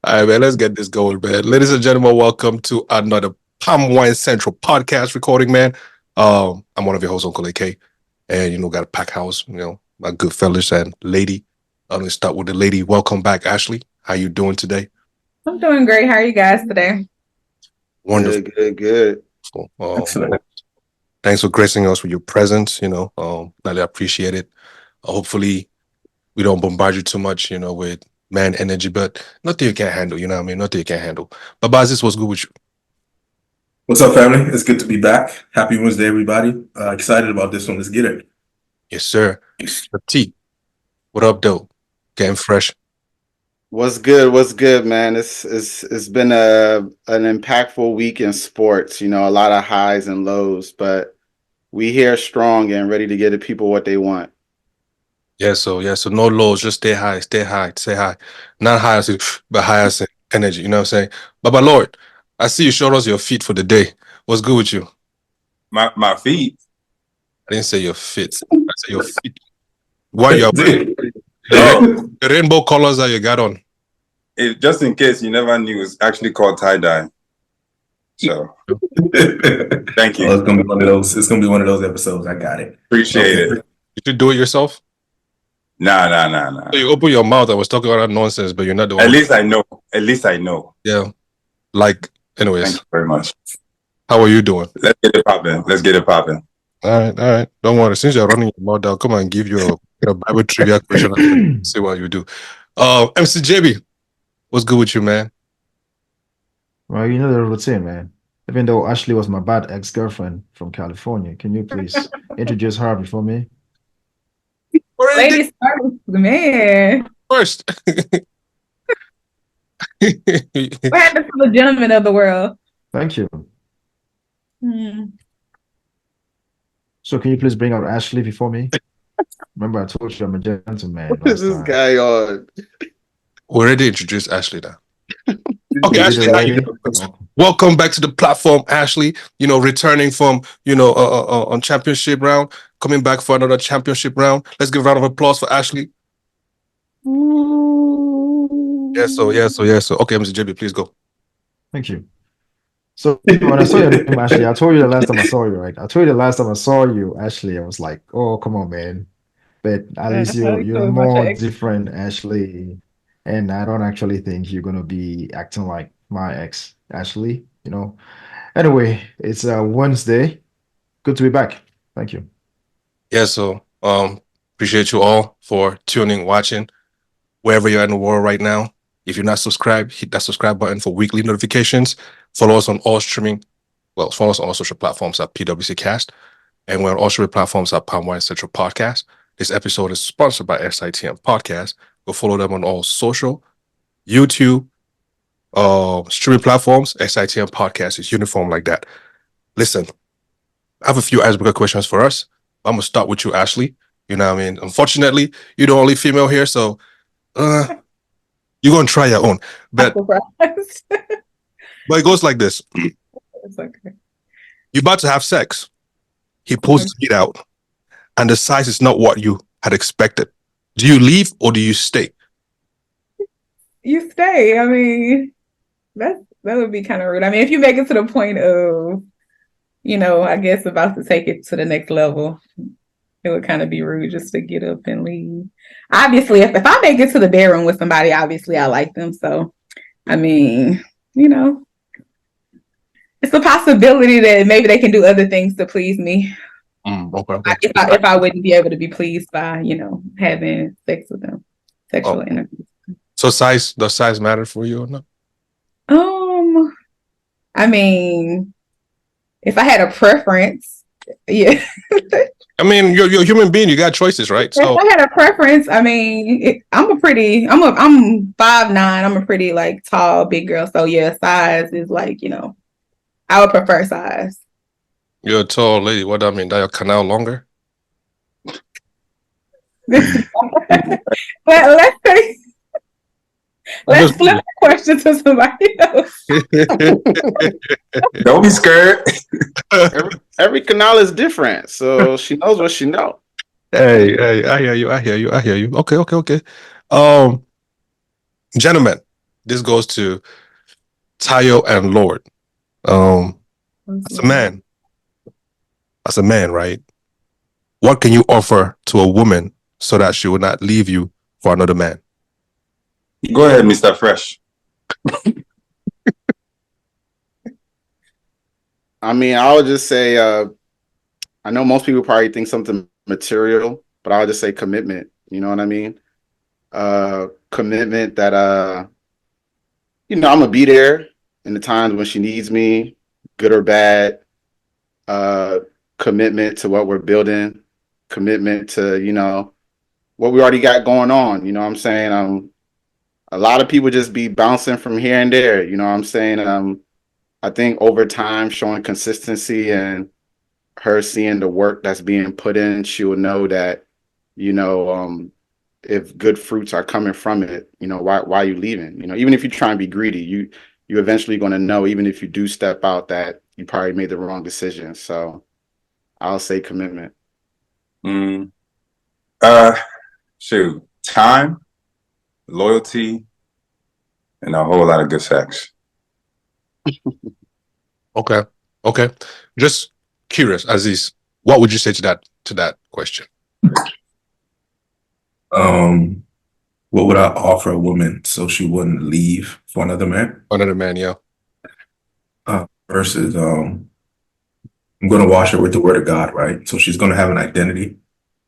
All right, man, let's get this going, man. Ladies and gentlemen, welcome to another Palm Wine Central podcast recording, man. I'm one of your hosts, Uncle AK, and got a pack house, my good fellas and lady. I'm gonna start with the lady. Welcome back, Ashley. How you doing today? I'm doing great. How are you guys today? Wonderful. Good. Excellent. Thanks for gracing us with your presence. Really appreciate it. Hopefully, we don't bombard you too much, with man energy, but nothing you can't handle. You know what I mean? Nothing you can't handle. But Bazis, what's good with you? What's up, family? It's good to be back. Happy Wednesday, everybody. Excited about this one. Let's get it. Yes, sir. T, what up, though? Getting fresh. What's good, man? It's been an impactful week in sports. A lot of highs and lows, but we here strong and ready to get the people what they want. So no lows, just stay high. Not high as but high as energy. You know what I'm saying? Baba Lord, I see you showed us your feet for the day. What's good with you? My feet. I didn't say your feet. I said your feet. What you the rainbow colors that you got on? Just in case you never knew, it's actually called tie-dye. So thank you. It's gonna be one of those. It's gonna be one of those episodes. I got it. Appreciate it. Did you do it yourself? Nah. So you open your mouth and was talking about that nonsense, but you're not the one. At least I know. Yeah. Anyways. Thank you very much. How are you doing? Let's get it popping. All right. Don't worry. Since you're running your mouth down, come on, give you a Bible trivia question and see what you do. MC JB, what's good with you, man? Well, you know the routine, man. Even though Ashley was my bad ex-girlfriend from California, can you please introduce her before me? Ladies first, man. First. What happened to the gentleman of the world? Thank you. So can you please bring out Ashley before me? Remember, I told you I'm a gentleman. What is this guy on? We already introduced Ashley now. Okay, Ashley, Okay. welcome back to the platform, Ashley. Returning from on championship round, coming back for another championship round. Let's give a round of applause for Ashley. Yes, so. Okay, Mr. JB, please go. Thank you. So when I saw your name, Ashley, I told you the last time I saw you, right? I told you the last time I saw you, Ashley, I was like, oh, come on, man. But at least you're more different, Ashley. And I don't actually think you're going to be acting like my ex, Ashley, Anyway, it's Wednesday. Good to be back. Thank you. Yeah, so appreciate you all for tuning, watching, wherever you're in the world right now. If you're not subscribed, hit that subscribe button for weekly notifications. Follow us on all follow us on all social platforms at PWC Cast. And we're on all social platforms at Palm Wine Central Podcast. This episode is sponsored by SITM Podcast. Go follow them on all social, YouTube, streaming platforms. SITM Podcast is uniform like that. Listen, I have a few icebreaker questions for us. I'm going to start with you, Ashley. You know what I mean? Unfortunately, you're the only female here, so you're going to try your own. But it goes like this. It's okay. You're about to have sex. He pulls his feet out, and the size is not what you had expected. Do you leave or do you stay? You stay. I mean, that would be kind of rude. I mean, if you make it to the point of, I guess about to take it to the next level, it would kind of be rude just to get up and leave. Obviously, if I make it to the bedroom with somebody, obviously I like them. So, I mean, it's a possibility that maybe they can do other things to please me. Okay. If I wouldn't be able to be pleased by, having sex with them, sexual intercourse. So does size matter for you or not? I mean, if I had a preference, yeah. I mean, you're a human being. You got choices, right? So if I had a preference, I mean, I'm 5'9". I'm a pretty tall, big girl. So yeah, size is I would prefer size. You're a tall lady. What do I mean? That your canal longer? Well, let's flip the question to somebody else. Don't be scared. Every canal is different, so she knows what she knows. Hey, I hear you. Okay. Gentlemen, this goes to Tayo and Lord. As a man, right? What can you offer to a woman so that she will not leave you for another man? Go ahead, Mr. Fresh. I mean, I would just say, I know most people probably think something material, but I would just say commitment. You know what I mean? Commitment that, I'm gonna be there in the times when she needs me, good or bad. Commitment to what we're building, commitment to, what we already got going on. You know what I'm saying? A lot of people just be bouncing from here and there. You know what I'm saying? I think over time, showing consistency and her seeing the work that's being put in, she will know that, if good fruits are coming from it, why are you leaving? Even if you try and be greedy, you eventually going to know, even if you do step out, that you probably made the wrong decision. So I'll say commitment. Shoot, time, loyalty, and a whole lot of good sex. Okay. Just curious, Aziz, what would you say to that question? What would I offer a woman so she wouldn't leave for another man? Another man, yeah. Versus, I'm going to wash her with the word of God, right? So she's going to have an identity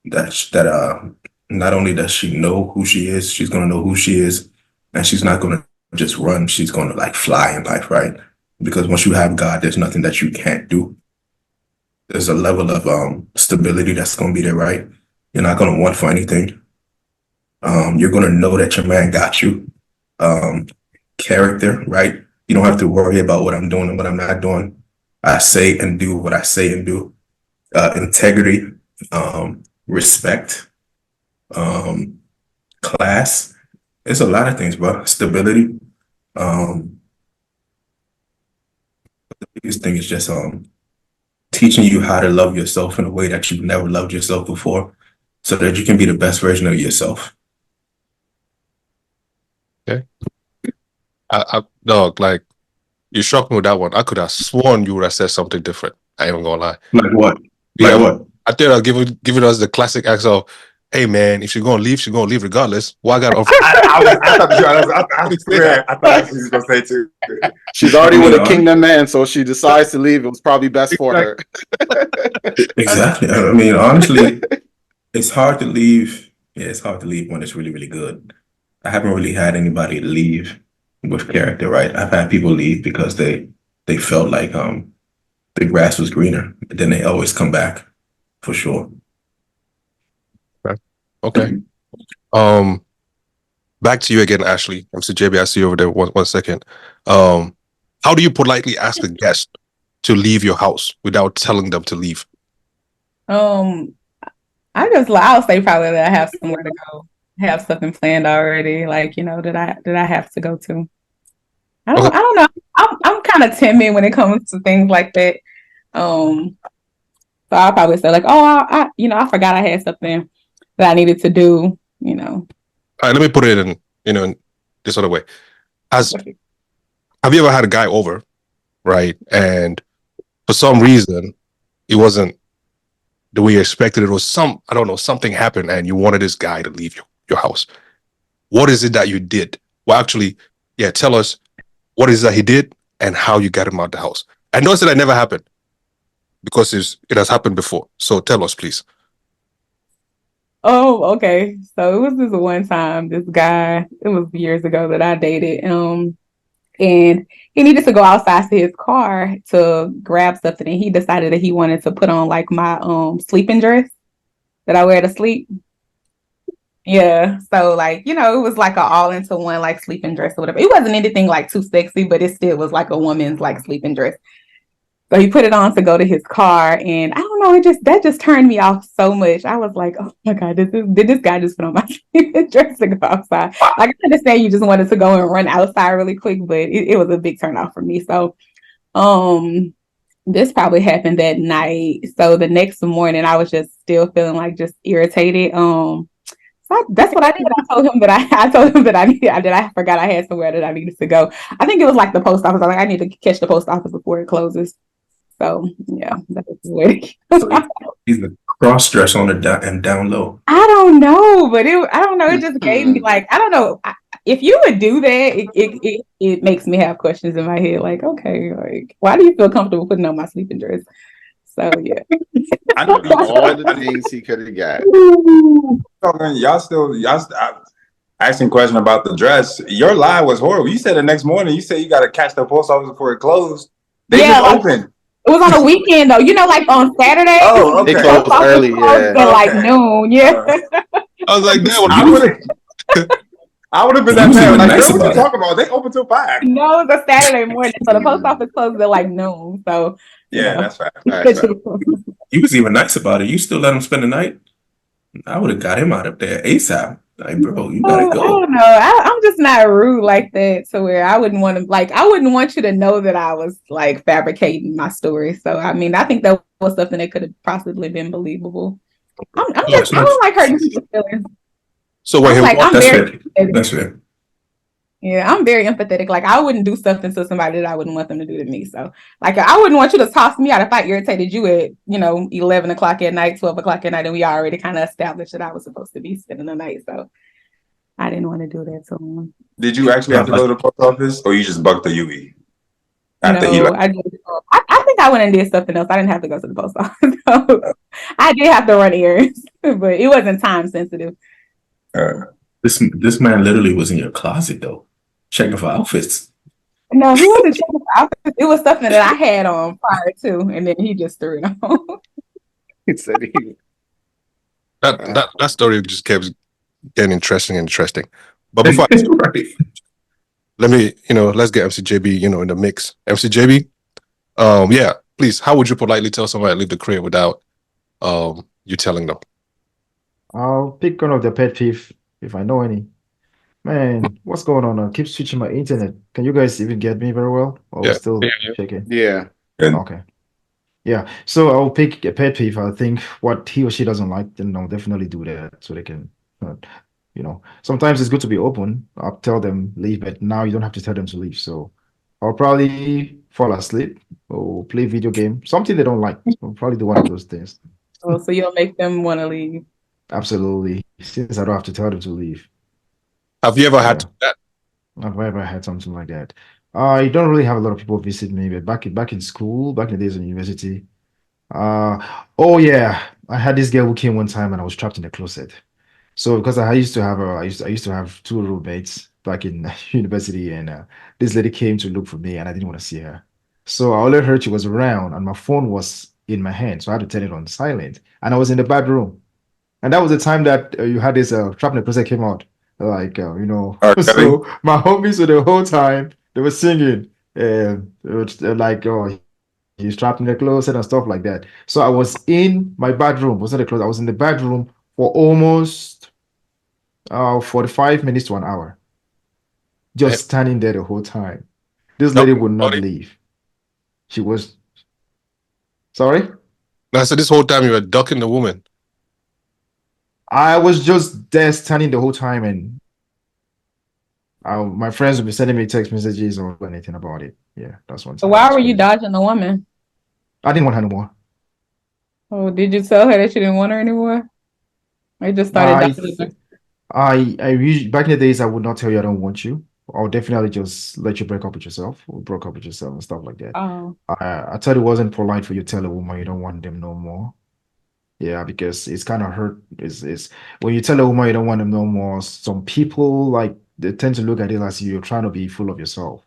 that not only does she know who she is, she's going to know who she is, and she's not going to just run. She's going to like fly in life, right? Because once you have God, there's nothing that you can't do. There's a level of stability that's going to be there, right? You're not going to want for anything. You're going to know that your man got you. Character, right? You don't have to worry about what I'm doing and what I'm not doing. I say and do what I say and do. Integrity, respect, class. It's a lot of things, bro. Stability. The biggest thing is just teaching you how to love yourself in a way that you've never loved yourself before, so that you can be the best version of yourself. Okay. Dog, like, you shocked me with that one. I could have sworn you would have said something different. I ain't even gonna lie. Like what? Yeah, Like what? I think I'll giving us the classic answer of, hey man, if she's gonna leave, she's gonna leave regardless. Why I gotta offer? I thought that's what she was gonna say too. She's already with a kingdom man, so she decides to leave. It was probably best for her. Exactly. I mean, honestly, it's hard to leave. Yeah, it's hard to leave when it's really, really good. I haven't really had anybody leave with character, right? I've had people leave because they felt like the grass was greener, but then they always come back for sure. Okay. Back to you again, Ashley. Mr. JB, I see you over there. One second. How do you politely ask a guest to leave your house without telling them to leave? I'll say probably that I have somewhere to go, have something planned already, like, that I have to go to. I don't know. I'm kind of timid when it comes to things like that. So I'll probably say like, oh, I forgot I had something that I needed to do, All right, let me put it in this other way. Have you ever had a guy over, right? And for some reason, it wasn't the way you expected. It was something happened and you wanted this guy to leave your house. What is it that you did? Well, actually, yeah, tell us what is that he did and how you got him out the house. I know that never happened because it has happened before. So tell us, please. Oh, okay. So it was this one time, this guy, it was years ago that I dated, and he needed to go outside to his car to grab something, and he decided that he wanted to put on like my sleeping dress that I wear to sleep. Yeah. So like, it was like a all into one like sleeping dress or whatever. It wasn't anything like too sexy, but it still was like a woman's like sleeping dress. So he put it on to go to his car, and I don't know, that just turned me off so much. I was like, oh my God, did this guy just put on my dress to go outside? Like, I understand you just wanted to go and run outside really quick, but it was a big turn off for me. So this probably happened that night. So the next morning I was just still feeling like just irritated. So that's what I did. I told him that I told him that I forgot I had somewhere that I needed to go. I think it was like the post office. I was like, I need to catch the post office before it closes. So yeah, that's the way. So he's a cross dress on the and down low. I don't know, but I don't know. It just gave me like, I don't know. If you would do that, it makes me have questions in my head. Like, okay, like, why do you feel comfortable putting on my sleeping dress? So yeah. I know All the things he could have got. y'all asking a question about the dress. Your lie was horrible. You said the next morning, you said you got to catch the post office before it closed. They just opened. It was on a weekend though. You know, like on Saturday. Oh, okay. They closed early, yeah. At like noon, yeah. I was like, I would have been that mad. Like, nice what you talking about? They open till 5. No, it's a Saturday morning, so the post office closes at like noon. So yeah, that's right. You was even nice about it. You still let him spend the night. I would have got him out of there ASAP. Like, bro, you gotta go. I don't know. I'm just not rude like that. So where I wouldn't want to, like, I wouldn't want you to know that I was like fabricating my story. So I mean, I think that was something that could have possibly been believable. I don't like hurting people's feelings. So wait, that's fair. Yeah, I'm very empathetic. Like, I wouldn't do something to somebody that I wouldn't want them to do to me. So, like, I wouldn't want you to toss me out if I irritated you at, 11 o'clock at night, 12 o'clock at night, and we already kind of established that I was supposed to be spending the night. So, I didn't want to do that to him. Did you actually have to go to the post office, or you just bucked the UE? I think I went and did something else. I didn't have to go to the post office. So I did have to run errands, but it wasn't time sensitive. This man literally was in your closet though, checking for outfits. No, he wasn't checking for outfits. It was something that I had on prior to, and then he just threw it on. He said that story just kept getting interesting. But before let me, let's get MCJB, in the mix. MCJB, yeah, please, how would you politely tell somebody to leave the crib without you telling them? I'll pick one of the pet peeve if I know any. Man, what's going on? I keep switching my internet. Can you guys even get me very well? Or Yeah. still checking? Yeah. Okay. Yeah. So I'll pick a pet peeve. I think what he or she doesn't like, then I'll definitely do that so they can, sometimes it's good to be open. I'll tell them leave, but now you don't have to tell them to leave. So I'll probably fall asleep or play video game, something they don't like. I'll probably do one of those things. Oh, so you'll make them want to leave. Absolutely. Since I don't have to tell them to leave. Have you ever had that? I've ever had something like that. I don't really have a lot of people visit me, but back in school, back in the days in university. Oh yeah, I had this girl who came one time and I was trapped in the closet. So because I used to have 2 roommates back in university, and this lady came to look for me, and I didn't want to see her. So I only heard she was around, and my phone was in my hand, so I had to turn it on silent. And I was in the bathroom, and that was the time that you had this trap in the closet came out. Like so my homies were the whole time they were singing, like, oh, he's trapped in the closet and stuff like that. So I was in my bedroom, wasn't the closet. I was in the bedroom for almost 45 minutes to an hour, just standing there the whole time. This lady would not leave. She was sorry. I said this whole time you were ducking the woman. I was just there standing the whole time, and my friends would be sending me text messages or anything about it. Yeah, that's one. So why were you dodging the woman? I didn't want her anymore. Oh, did you tell her that you didn't want her anymore? I just started dodging her. I usually, back in the days, I would not tell you I don't want you. I'll definitely just let you break up with yourself or broke up with yourself and stuff like that. Oh. I thought it wasn't polite for you to tell a woman you don't want them no more. Yeah, because it's kind of hurt. Is when you tell a woman you don't want them no more, some people they tend to look at it as you're trying to be full of yourself.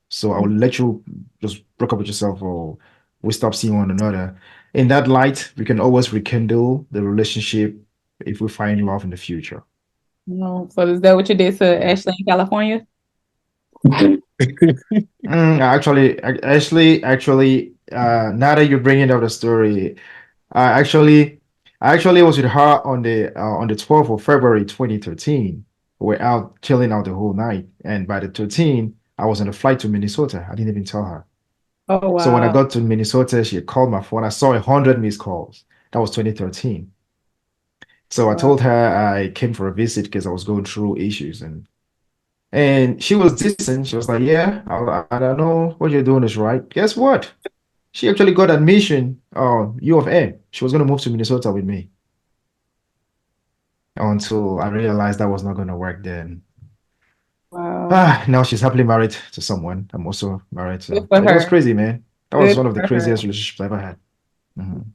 So I will let you just break up with yourself, or we stop seeing one another. In that light, we can always rekindle the relationship if we find love in the future. No, so is that what you did to Ashley in California? Actually, now that you're bringing up the story, I actually was with her on the 12th of February 2013. We're out chilling out the whole night, and by the 13th, I was on a flight to Minnesota. I didn't even tell her. Oh wow! So when I got to Minnesota, she called my phone. I saw 100 missed calls. That was 2013. So I told her I came for a visit because I was going through issues, and she was decent. She was like, "Yeah, I don't know what you're doing is right." Guess what? She actually got admission, U of A. She was going to move to Minnesota with me until I realized that was not going to work then. Wow. Now she's happily married to someone. I'm also married Good to. for But it was her. crazy, man. That was Good one of the for her. craziest relationships I ever had. Mhm.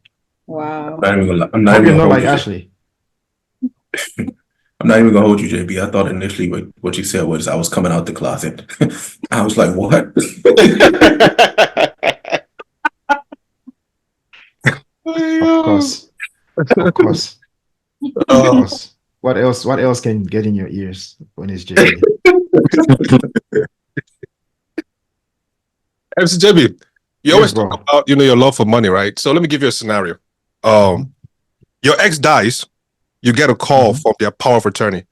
Wow. I'm not Hope even you're gonna not hold like you. Ashley. I'm not even gonna hold you, JB. I thought initially what you said was I was coming out the closet. I was like, what? Of course. Of course. Of course. What else? What else can get in your ears when it's JB? MC JB, you Yes, always talk bro. about your love for money, right? So let me give you a scenario. Your ex dies, you get a call from their power of attorney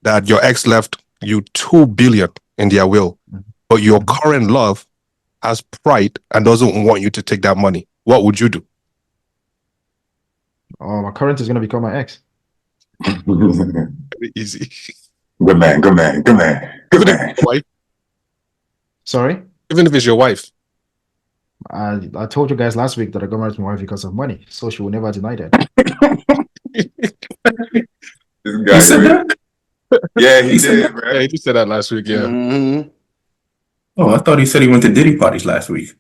that your ex left you 2 billion in their will, but your current love has pride and doesn't want you to take that money. What would you do? My current is gonna become my ex. Very easy. Good man, good man, good man, good Even if man. it's your wife, Sorry? even if it's your wife. I told you guys last week that I got married to my wife because of money, so she will never deny that. This He guy said crazy. that? Yeah, he He said did, that? bro. Yeah, he just said that last week. Yeah. Mhm. Oh, I thought he said he went to Diddy parties last week.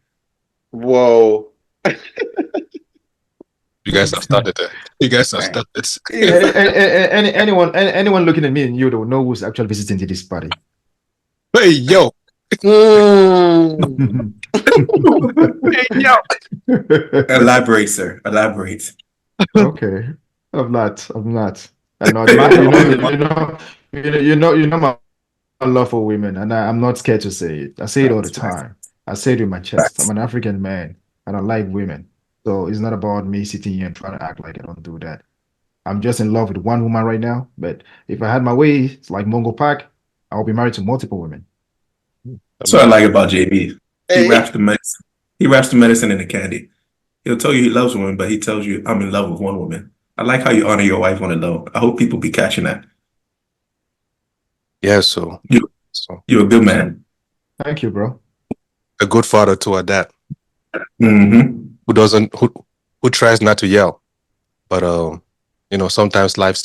Whoa. You guys have started that. You guys have started. Anyone looking at me and you don't know who's actually visiting to this party. Hey, yo. Mm. Hey, yo. Elaborate, sir. Elaborate. Okay, I'm not. I know, my love for women, and I'm not scared to say it. I say it all the time. I say it with my chest. I'm an African man, and I like women. So it's not about me sitting here and trying to act like I don't do that. I'm just in love with one woman right now. But if I had my way, it's like Mongo Park, I'll be married to multiple women. That's what I like about JB. He Hey. wraps the medicine. He wraps the medicine in the candy. He'll tell you he loves women, but he tells you, I'm in love with one woman. I like how you honor your wife on the low. I hope people be catching that. Yeah, so You're a good man. Thank you, bro. a good father to a dad Mm-hmm. who tries not to yell. But sometimes life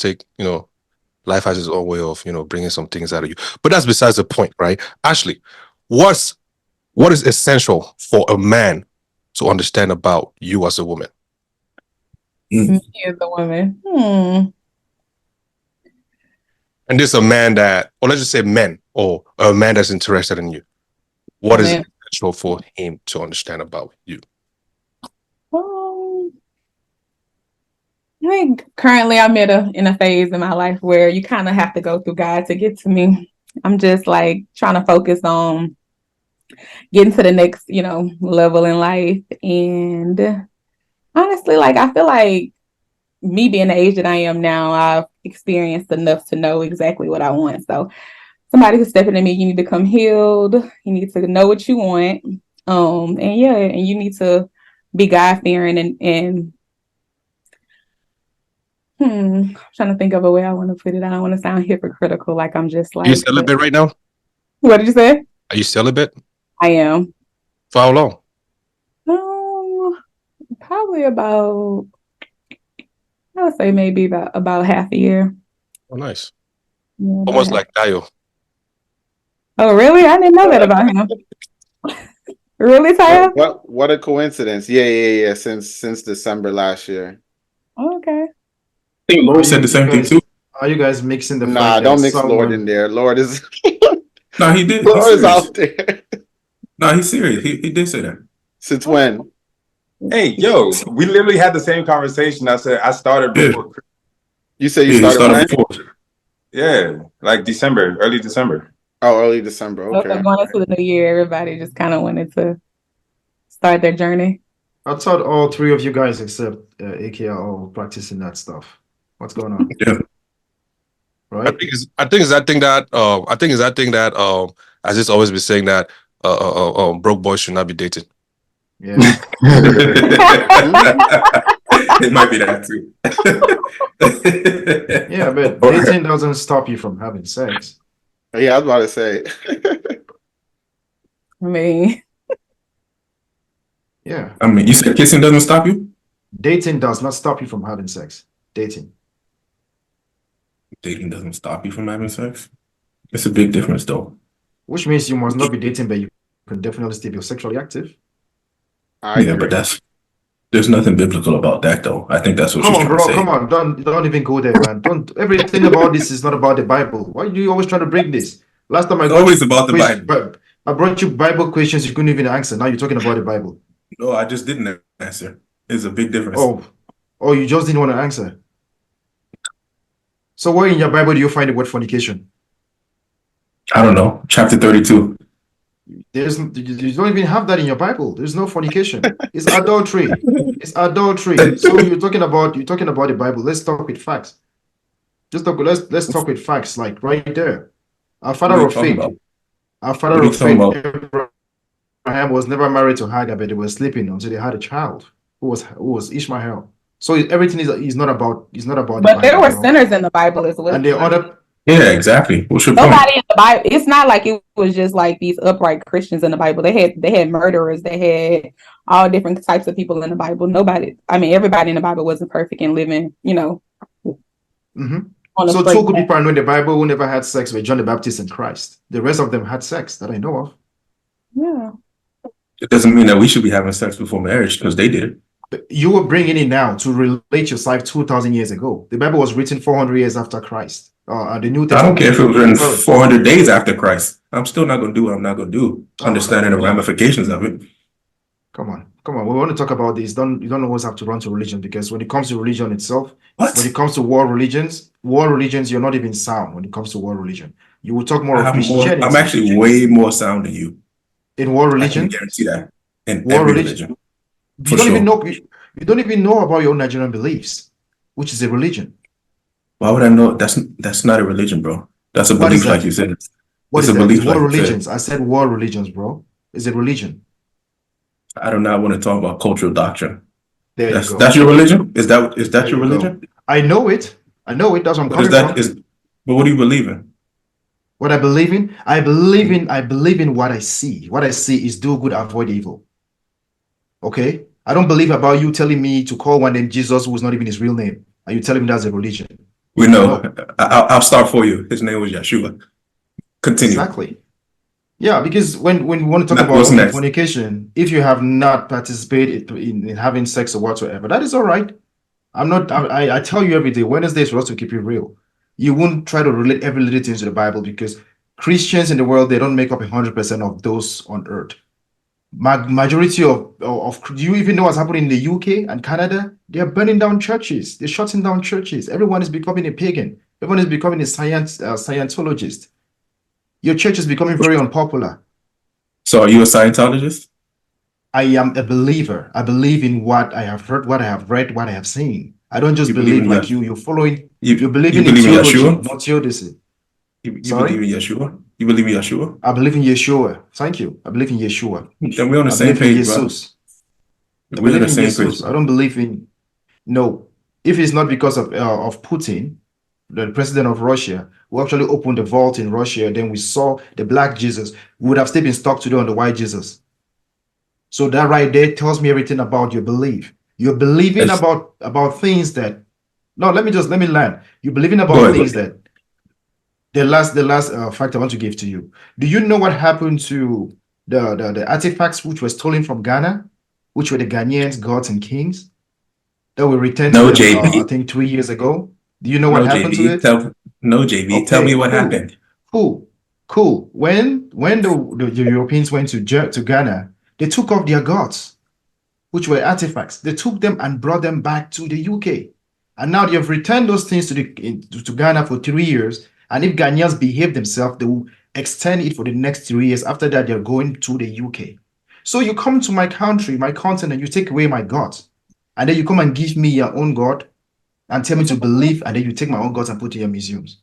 has its own way of, bringing some things out of you. But that's besides the point, right? Ashley, what is essential for a man to understand about you as a woman? Me as a woman. And this a man that, or let's just say men, or a man that's interested in you. What is essential for him to understand about you? I think currently I'm in a phase in my life where you kind of have to go through God to get to me. I'm just like trying to focus on getting to the next, level in life. And honestly, like I feel like me being the age that I am now, I've experienced enough to know exactly what I want. So somebody who's stepping in me, you need to come healed. You need to know what you want. And you need to be God fearing and I'm trying to think of a way I want to put it. I don't want to sound hypocritical, like I'm just like. Are you celibate right now? What did you say? Are you celibate? I am. For how long? Probably about, I would say maybe about half a year. Oh, nice. Yeah, Almost like Dayo. Oh, really? I didn't know that about him. Really, Taya? What a coincidence. Yeah. Since December last year. Okay. I think Lord said the same thing too. Are you guys mixing the Nah, fact that don't mix Lord someone in there. Lord is No, he did. Lord He's is serious. out there. No, he's serious. He did say that. Since when? Hey, yo, we literally had the same conversation. I said I started before. You said you Yeah, he started when? before. Yeah, like December, early December. Oh, early December. So Okay. going into the new year, everybody just kind of wanted to start their journey. I thought all three of you guys except AK are all practicing that stuff. What's going on? Yeah. I Right? think it's that thing that as it's always been saying that broke boys should not be dated. Yeah. It might be that too. Yeah, but dating doesn't stop you from having sex. Yeah, I was about to say. I mean, Yeah. I mean, you said kissing doesn't stop you? Dating does not stop you from having sex. Dating. Dating doesn't stop you from having sex. It's a big difference, though. Which means you must not be dating, but you can definitely still be sexually active. I Yeah, agree. but there's nothing biblical about that, though. I think that's what Come she's on, trying to bro. say. Come on. Don't even go there, man. Don't everything about this is not about the Bible. Why do you always try to bring this? Last time I It's got always you about the Bible. but I brought you Bible questions you couldn't even answer. Now you're talking about the Bible. No, I just didn't answer. It's a big difference. Oh, oh, you just didn't want to answer. So where in your Bible do you find the word fornication? I don't know. Chapter 32. You don't even have that in your Bible. There's no fornication. It's adultery. It's adultery. So you're talking about the Bible. Let's talk with facts. Let's talk with facts, like right there. Our What father are you of talking faith. about? Our What father are you of talking faith, about? Abraham, was never married to Hagar, but they were sleeping until they had a child, who was Ishmael. So everything is not about the but there Bible, were bro. sinners in the Bible as well. And the other Yeah, exactly. What's your point? Nobody in the Bible. It's not like it was just like these upright Christians in the Bible. They had murderers. They had all different types of people in the Bible. Nobody. I mean, everybody in the Bible wasn't perfect and living, Mhm. on a So straight two good path. people I know in the Bible who never had sex were John the Baptist and Christ. The rest of them had sex that I know of. Yeah. It doesn't mean that we should be having sex before marriage because they did it. But you were bringing it now to relate yourself 2,000 years ago. The Bible was written 400 years after Christ. The New I don't Testament. care if it was written 400 days after Christ. I'm still not going to do what I'm not going to do, Oh, understanding the ramifications of it. come on. We want to talk about this. You don't always have to run to religion, because when it comes to religion itself, when What? it comes to world religions, you're not even sound when it comes to world religion. You will talk more of I'm Christianity actually way more sound than you. in world I can religion. guarantee that in World every religion. religion, You for don't even sure. know. You don't even know about your own Nigerian beliefs, which is a religion. Why would I know? That's not a religion, bro. That's a What is belief, like that? you said. What It's is a that? It's belief, world like you said. religions. I said world religions, bro. It's a religion. I do not want to talk about cultural doctrine. There you go. That's your religion? Is that There your you go. religion? I know it. That's where I'm What is coming that? from. But what do you believe in? What I believe in, I believe in what I see. What I see is do good, avoid evil. Okay? I don't believe about you telling me to call one named Jesus, who was not even his real name, and you telling me that's a religion. We know. No, I'll start for you. His name was Yeshua. Continue. exactly. Yeah, because when we want to talk Now, about, what's okay, next? fornication, if you have not participated in having sex or whatsoever, that is all right. I tell you every day, Wednesday is for us to keep it real. You won't try to relate every little thing to the Bible, because Christians in the world, they don't make up 100% of those on earth. Majority of do you even know what's happening in the UK and Canada? They are burning down churches. They're shutting down churches. Everyone is becoming a pagan. Everyone is becoming a Scientologist. Your church is becoming very unpopular. So, are you a Scientologist? I am a believer. I believe in what I have heard, what I have read, what I have seen. I don't just You believe believe in like you. You're following. You You're believing in believe in theology, Yeshua? not theodicy. You Sorry? believe in Yeshua? You believe in Yeshua? I believe in Yeshua. Thank you. I believe in Yeshua. Then we're on the I same believe in page, bro. Jesus. I We're on believe the in same page, Jesus. I don't believe in no. If it's not because of Putin, the president of Russia, who actually opened the vault in Russia, then we saw the black Jesus, we would have still been stuck today on the white Jesus. So that right there tells me everything about your belief. You're believing Yes. about things that no, let me land. You're believing Go about ahead, things go ahead. that the last fact I want to give to you. Do you know what happened to the artifacts which were stolen from Ghana, which were the Ghanaians, gods and kings, that were returned to No, them, I JB. think 3 years ago? Do you know what No, happened to JB. it? No, JB. Tell Okay, me what cool, happened. cool. When the Europeans went to Ghana, they took off their gods, which were artifacts. They took them and brought them back to the UK. And now they have returned those things to Ghana for 3 years. And if Ghanaians behave themselves, they will extend it for the next 3 years. After that, they're going to the UK. So you come to my country, my continent, you take away my gods. And then you come and give me your own God and tell me to believe, and then you take my own gods and put in your museums.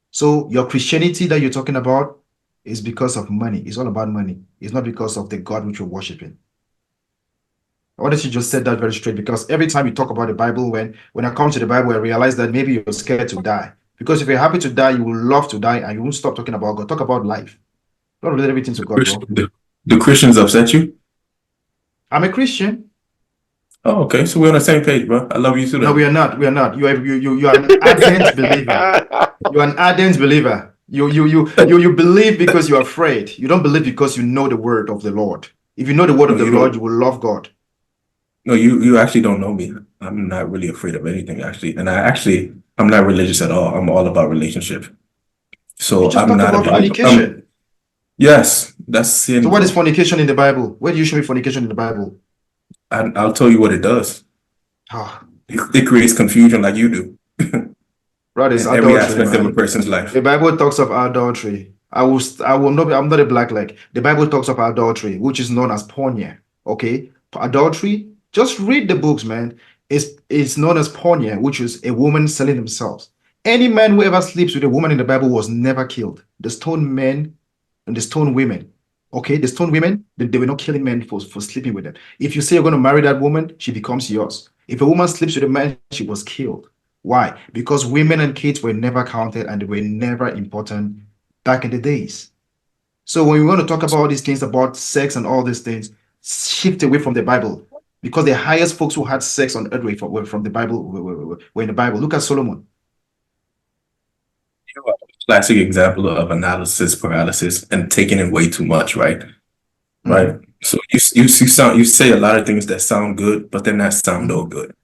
So your Christianity that you're talking about is because of money. It's all about money. It's not because of the God which you're worshiping. Why don't you just set that very straight? Because every time you talk about the Bible, when I come to the Bible, I realize that maybe you're scared to die. Because if you're happy to die, you will love to die, and you won't stop talking about God. Talk about life. Don't relate everything to God, bro. Do Christians upset you? I'm a Christian. Oh, okay. So we're on the same page, bro. I love you too. No, we are not. We are not. You are an ardent believer. You are an ardent believer. You believe because you're afraid. You don't believe because you know the word of the Lord. If you know the word of the Lord, you will love God. No, you actually don't know me. I'm not really afraid of anything, actually. And I'm not religious at all. I'm all about relationship. So You just I'm talk not about fornication. Yes, that's sin. So what is fornication in the Bible? Where do you show me fornication in the Bible? I'll tell you what it does. Ah, It creates confusion like you do. brother, it's in every adultery, aspect of a man. person's life. The Bible talks of adultery. I will not be, I'm not a black leg. The Bible talks of adultery, which is known as porneia. Okay? Adultery, just read the books, man. It's known as porneia, which is a woman selling themselves. Any man who ever sleeps with a woman in the Bible was never killed. The stone men and the stone women. Okay, the stone women, they were not killing men for sleeping with them. If you say you're going to marry that woman, she becomes yours. If a woman sleeps with a man, she was killed. Why? Because women and kids were never counted and they were never important back in the days. So when we want to talk about these things about sex and all these things, shift away from the Bible. Because the highest folks who had sex on earth were from the Bible, were in the Bible. Look at Solomon. Classic example of analysis paralysis and taking in way too much, right? Right. So you say a lot of things that sound good, but they're not sound all good.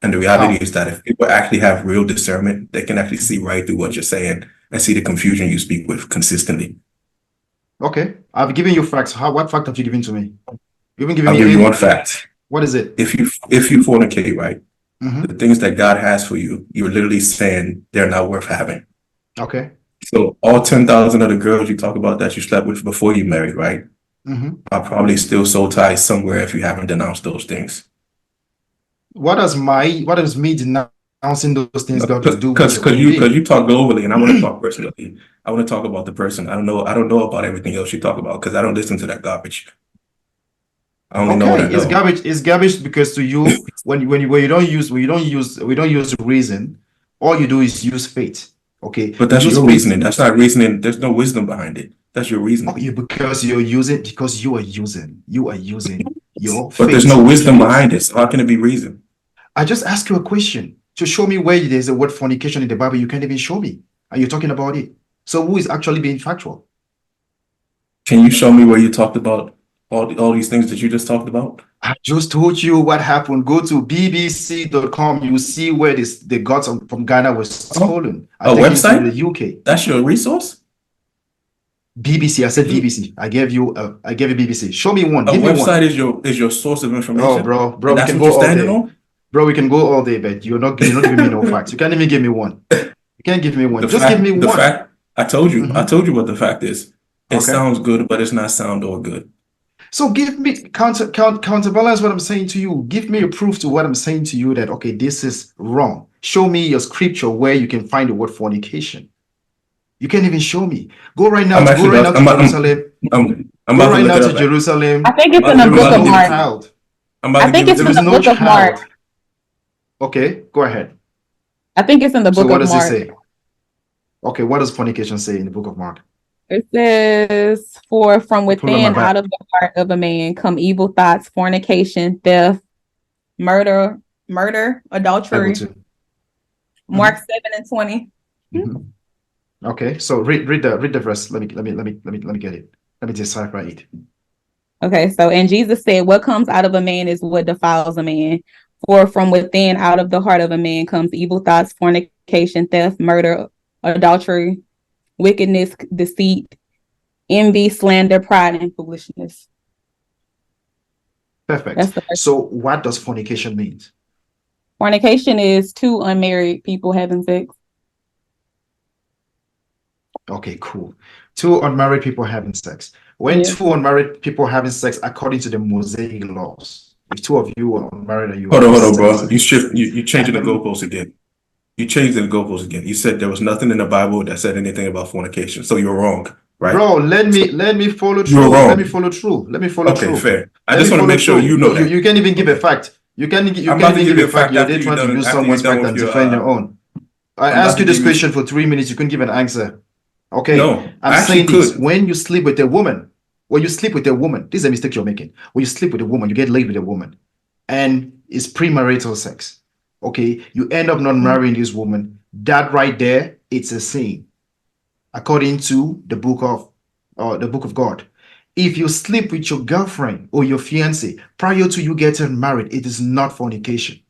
And the reality is that if people actually have real discernment, they can actually see right through what you're saying and see the confusion you speak with consistently. Okay, I've given you facts. What fact have you given to me? You've been giving I'll me give you any. one fact. What is it? If you fornicate, right, the things that God has for you, you're literally saying they're not worth having. Okay. So all 10,000 of the girls you talk about that you slept with before you married, right, are probably still soul ties somewhere if you haven't denounced those things. What does me denouncing those things got to do with Because your you talk globally and I want to talk personally. I want to talk about the person. I don't know about everything else you talk about because I don't listen to that garbage. I only know what I know. It's garbage. It's garbage because to you, when you don't use reason, all you do is use faith. Okay. But that's your reasoning. That's not reasoning. There's no wisdom behind it. That's your reasoning. Because you are using your faith. But there's no wisdom behind it. So how can it be reason? I just ask you a question to show me where there's a word fornication in the Bible. You can't even show me. And you're talking about it. So who is actually being factual? Can you show me where you talked about all these things that you just talked about? I just told you what happened. Go to bbc.com. You will see where the gods from Ghana was stolen. A website? To the UK. That's your resource? BBC. I said BBC. I gave you BBC. Show me one. Give me website one. is your source of information. Oh, bro, we that's can what go all day. On? Bro, we can go all day, but you're not giving me no facts. You can't even give me one. You can't give me one. Give me one. The fact I told you what the fact is. It sounds good, but it's not sound or good. So give me counterbalance what I'm saying to you. Give me a proof to what I'm saying to you that okay, this is wrong. Show me your scripture where you can find the word fornication. You can't even show me. Go right now. To Jerusalem. Go right now to Jerusalem. I think it's in the book of Mark. I think it's in the book of Mark. Okay, go ahead. I think it's in the book of Mark. So what does it say? Okay, what does fornication say in the book of Mark? It says, for from within, out of the heart of a man, come evil thoughts, fornication, theft, murder, adultery. Mark 7:20. Okay, so read the verse. Let me get it. Let me decipher it. Okay, so and Jesus said, what comes out of a man is what defiles a man. For from within, out of the heart of a man, comes evil thoughts, fornication, theft, murder, adultery, wickedness, deceit, envy, slander, pride, and foolishness. Perfect. So what does fornication mean? Fornication is two unmarried people having sex. Okay, cool. Two unmarried people having sex. When two unmarried people having sex, according to the Mosaic laws, if two of you are unmarried and you hold on, bro. You changing the goalposts again. You changed the goalposts again. You said there was nothing in the Bible that said anything about fornication, so you're wrong. right? Bro, let me follow You're through. wrong. Let me follow through. Let me follow Okay, through. fair. I Let just me want to follow make sure through. you know that. You can't even give a Okay. fact. You can't I'm even about to give give you a fact. You're after there you're trying to done. use After you're someone's done fact with and your defend your own. I I'm about asked to you this give you. question for 3 minutes. You couldn't give an answer. Okay. No, I'm I actually saying this. could. When you sleep with a woman, this is a mistake you're making. When you sleep with a woman, you get laid with a woman, and it's premarital sex. Okay. You end up not marrying this woman. That right there, it's a sin, according to the book of God. If you sleep with your girlfriend or your fiance prior to you getting married, it is not fornication.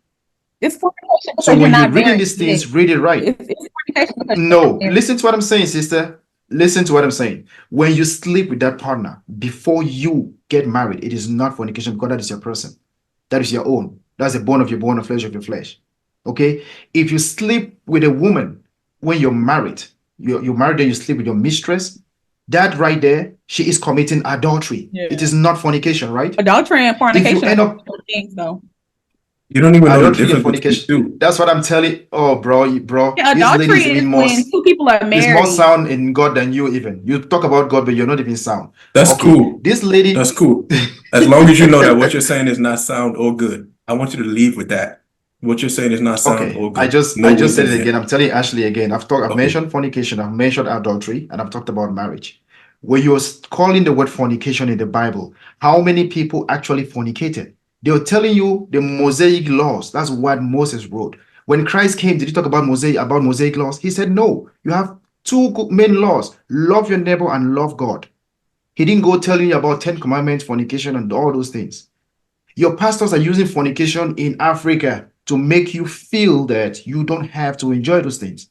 It's fornication So because you're when you're not reading married these yet. things, read it right. It's fornication because you're No, not married. listen to what I'm saying, sister. Listen to what I'm saying. When you sleep with that partner before you get married, it is not fornication because that is your person. That is your own. That's the bone of your bone, the flesh of your flesh. Okay? If you sleep with a woman when you're married, you're married and you sleep with your mistress, that right there, she is committing adultery. Yeah. It is not fornication, right? Adultery and If fornication you end are up different things, though. You don't even know the adultery and difference between the fornication, two. that's what I'm telling. Oh, bro, Yeah, this lady adultery is even is more when two people are is more married. sound in God than you even. You talk about God, but you're not even sound. That's Okay, cool. this lady. That's cool. As long as you know that what you're saying is not sound or good. I want you to leave with that. What you're saying is not sound Okay, or I good. just No said wisdom it again. there. I'm telling Ashley again. I've Okay. mentioned fornication, I've mentioned adultery, and I've talked about marriage. When you're calling the word fornication in the Bible, how many people actually fornicated? They were telling you the Mosaic laws. That's what Moses wrote. When Christ came, did he talk about Mosaic laws? He said, no, you have two main laws: love your neighbor and love God. He didn't go telling you about 10 commandments, fornication, and all those things. Your pastors are using fornication in Africa to make you feel that you don't have to enjoy those things.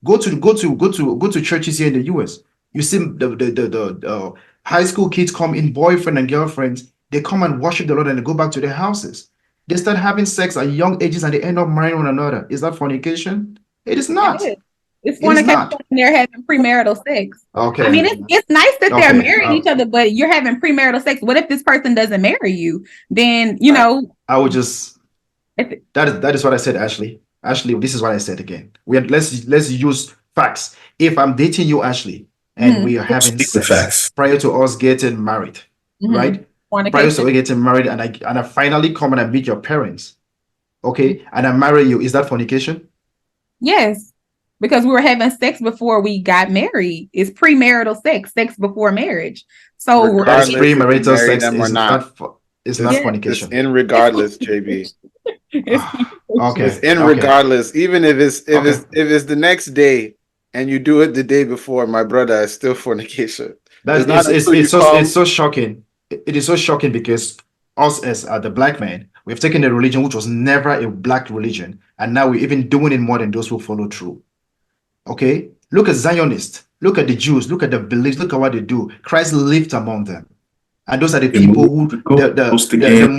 Go to churches here in the US. You see the high school kids come in, boyfriend and girlfriends. They come and worship the Lord and they go back to their houses. They start having sex at young ages and they end up marrying one another. Is that fornication? It is not. It is. It's It is fornication not. when they're having premarital sex. Okay. I mean, it's nice that they're Okay. marrying each other, but you're having premarital sex. What if this person doesn't marry you? Then I would just if that is what I said, Ashley. Ashley, this is what I said again. Let's use facts. If I'm dating you, Ashley, and we are having Speak the sex facts. prior to us getting married, right? Prior to fornication. us getting married, and I finally come and I meet your parents, okay, and I marry you, is that fornication? Yes, because we were having sex before we got married. It's premarital sex before marriage. So That is Regardless if you premarital marry sex. them or Is not. not it's not Yeah. It's fornication. in regardless, JB. it's Okay. It's in Okay. regardless. Even if it's Okay. if it's the next day and you do it the day before, my brother, it's still fornication. It's That not until you it's come. so shocking. It is so shocking because us as the black man, we've taken a religion which was never a black religion, and now we're even doing it more than those who follow through. Okay, look at Zionists, look at the Jews, look at the beliefs, look at what they do. Christ lived among them, and those are the They people move who the the goalpost again.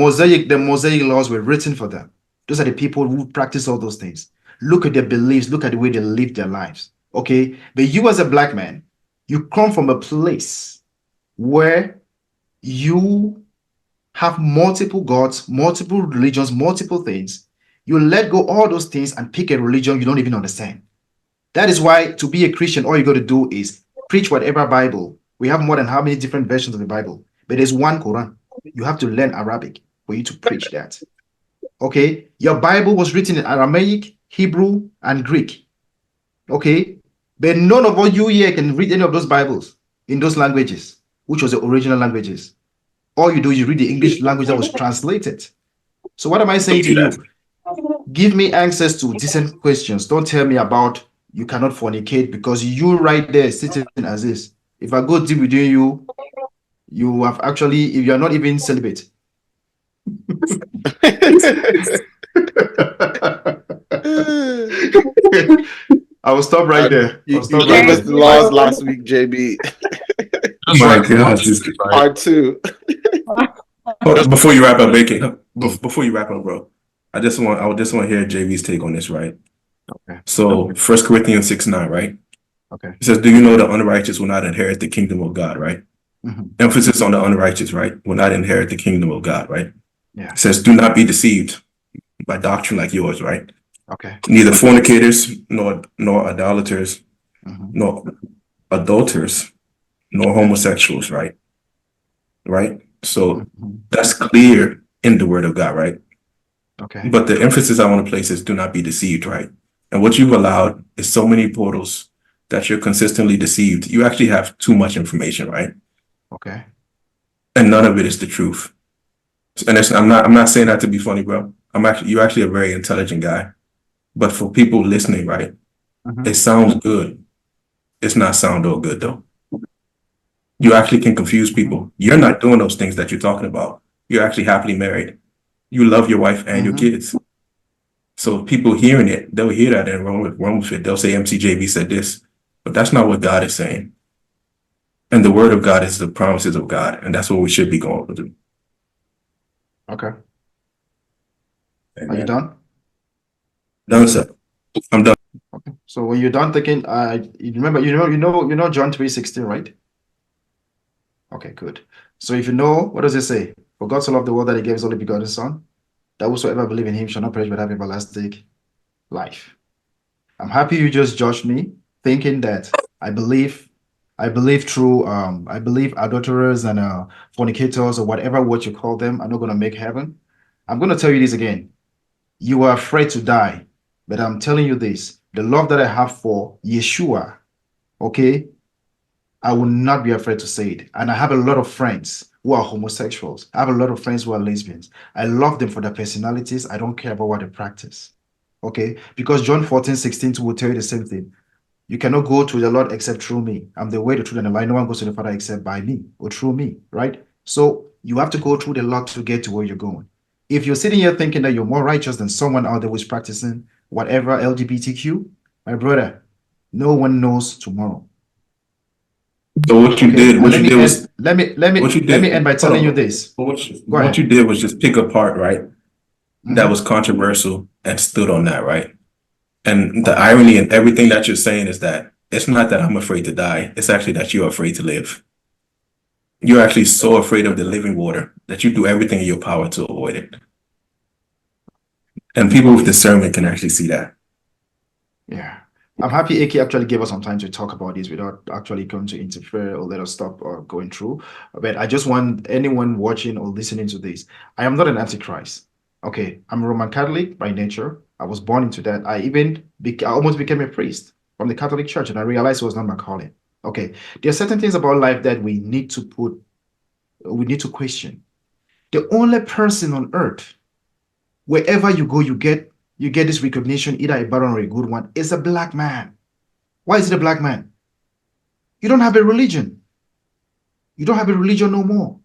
Mosaic laws were written for them. Those are the people who practice all those things. Look at their beliefs, look at the way they live their lives. Okay, but you as a black man, you come from a place where you have multiple gods, multiple religions, multiple things. You let go all those things and pick a religion you don't even understand. That is why to be a Christian, all you got to do is preach whatever Bible. We have more than how many different versions of the Bible, but there's one Quran. You have to learn Arabic for you to preach that. Okay, your Bible was written in Aramaic, Hebrew, and Greek. Okay, but none of you here can read any of those Bibles in those languages, which was the original languages. All you do is you read the English language that was translated. So what am I saying Don't to do that. you? Give me answers to decent questions. Don't tell me about you cannot fornicate because you right there sitting as this. If I go deep with you, you have actually, if you're not even celibate. I will stop right there. You, I'll you stop right gave us there. the laws last week, JB. Oh my gosh, this Part two. before you wrap up, Bacon. Before you wrap up, bro. I just want to hear JV's take on this, right? Okay. So 1 Corinthians 6:9, right? Okay. It says, "Do you know the unrighteous will not inherit the kingdom of God?" Right? Emphasis on the unrighteous, right? Will not inherit the kingdom of God, right? Yeah. It says, "Do not be deceived by doctrine like yours," right? Okay. Neither fornicators, nor idolaters, nor adulterers, nor homosexuals, right? Right? So Mhm. that's clear in the word of God, right? Okay. But the emphasis I want to place is do not be deceived, right? And what you've allowed is so many portals that you're consistently deceived. You actually have too much information, right? Okay. And none of it is the truth. And I'm not saying that to be funny, bro. You're actually a very intelligent guy. But for people listening, right, it Mhm. sounds good. It's not sound all good though. You actually can confuse Mhm. people. You're not doing those things that you're talking about. You're actually happily married. You love your wife and your Mhm. kids. So people hearing it, they'll hear that and run with it. They'll say MCJB said this, but that's not what God is saying. And the word of God is the promises of God, and that's what we should be going to do. Okay. Are you Amen. done? Done, sir. I'm done. Okay. So when you're done thinking, you remember, John 3:16, right? Okay, good. So if you know, what does it say? For God so loved the world that he gave his only begotten Son, that whosoever believe in him shall not perish but have everlasting life. I'm happy you just judged me, thinking that I believe adulterers and fornicators or whatever what you call them are not going to make heaven. I'm going to tell you this again. You are afraid to die, but I'm telling you this: the love that I have for Yeshua, okay, I will not be afraid to say it. And I have a lot of friends who are homosexuals. I have a lot of friends who are lesbians. I love them for their personalities. I don't care about what they practice. Okay? Because John 14:16 will tell you the same thing. You cannot go to the Lord except through me. I'm the way, the truth, and the life. No one goes to the Father except by me or through me, right? So you have to go through the Lord to get to where you're going. If you're sitting here thinking that you're more righteous than someone out there who's practicing whatever LGBTQ, my brother, no one knows tomorrow. So what you Okay, did, and what you did was what you let me did. end by Hold telling on, you bro. this. Go What you ahead. did was just pick a part, right? That was Mhm. controversial and stood on that, right? And the Okay. irony in everything that you're saying is that it's not that I'm afraid to die. It's actually that you're afraid to live. You're actually so afraid of the living water that you do everything in your power to avoid it. And people with Okay. discernment can actually see that. Yeah. I'm happy AK actually gave us some time to talk about this without actually going to interfere or let us stop or going through. But I just want anyone watching or listening to this. I am not an antichrist. Okay. I'm a Roman Catholic by nature. I was born into that. I almost became a priest from the Catholic Church, and I realized it was not my calling. Okay. There are certain things about life that we need to question. The only person on earth, wherever you go, you get this recognition, either a bad one or a good one, is a black man. Why is it a black man? You don't have a religion. You don't have a religion no more.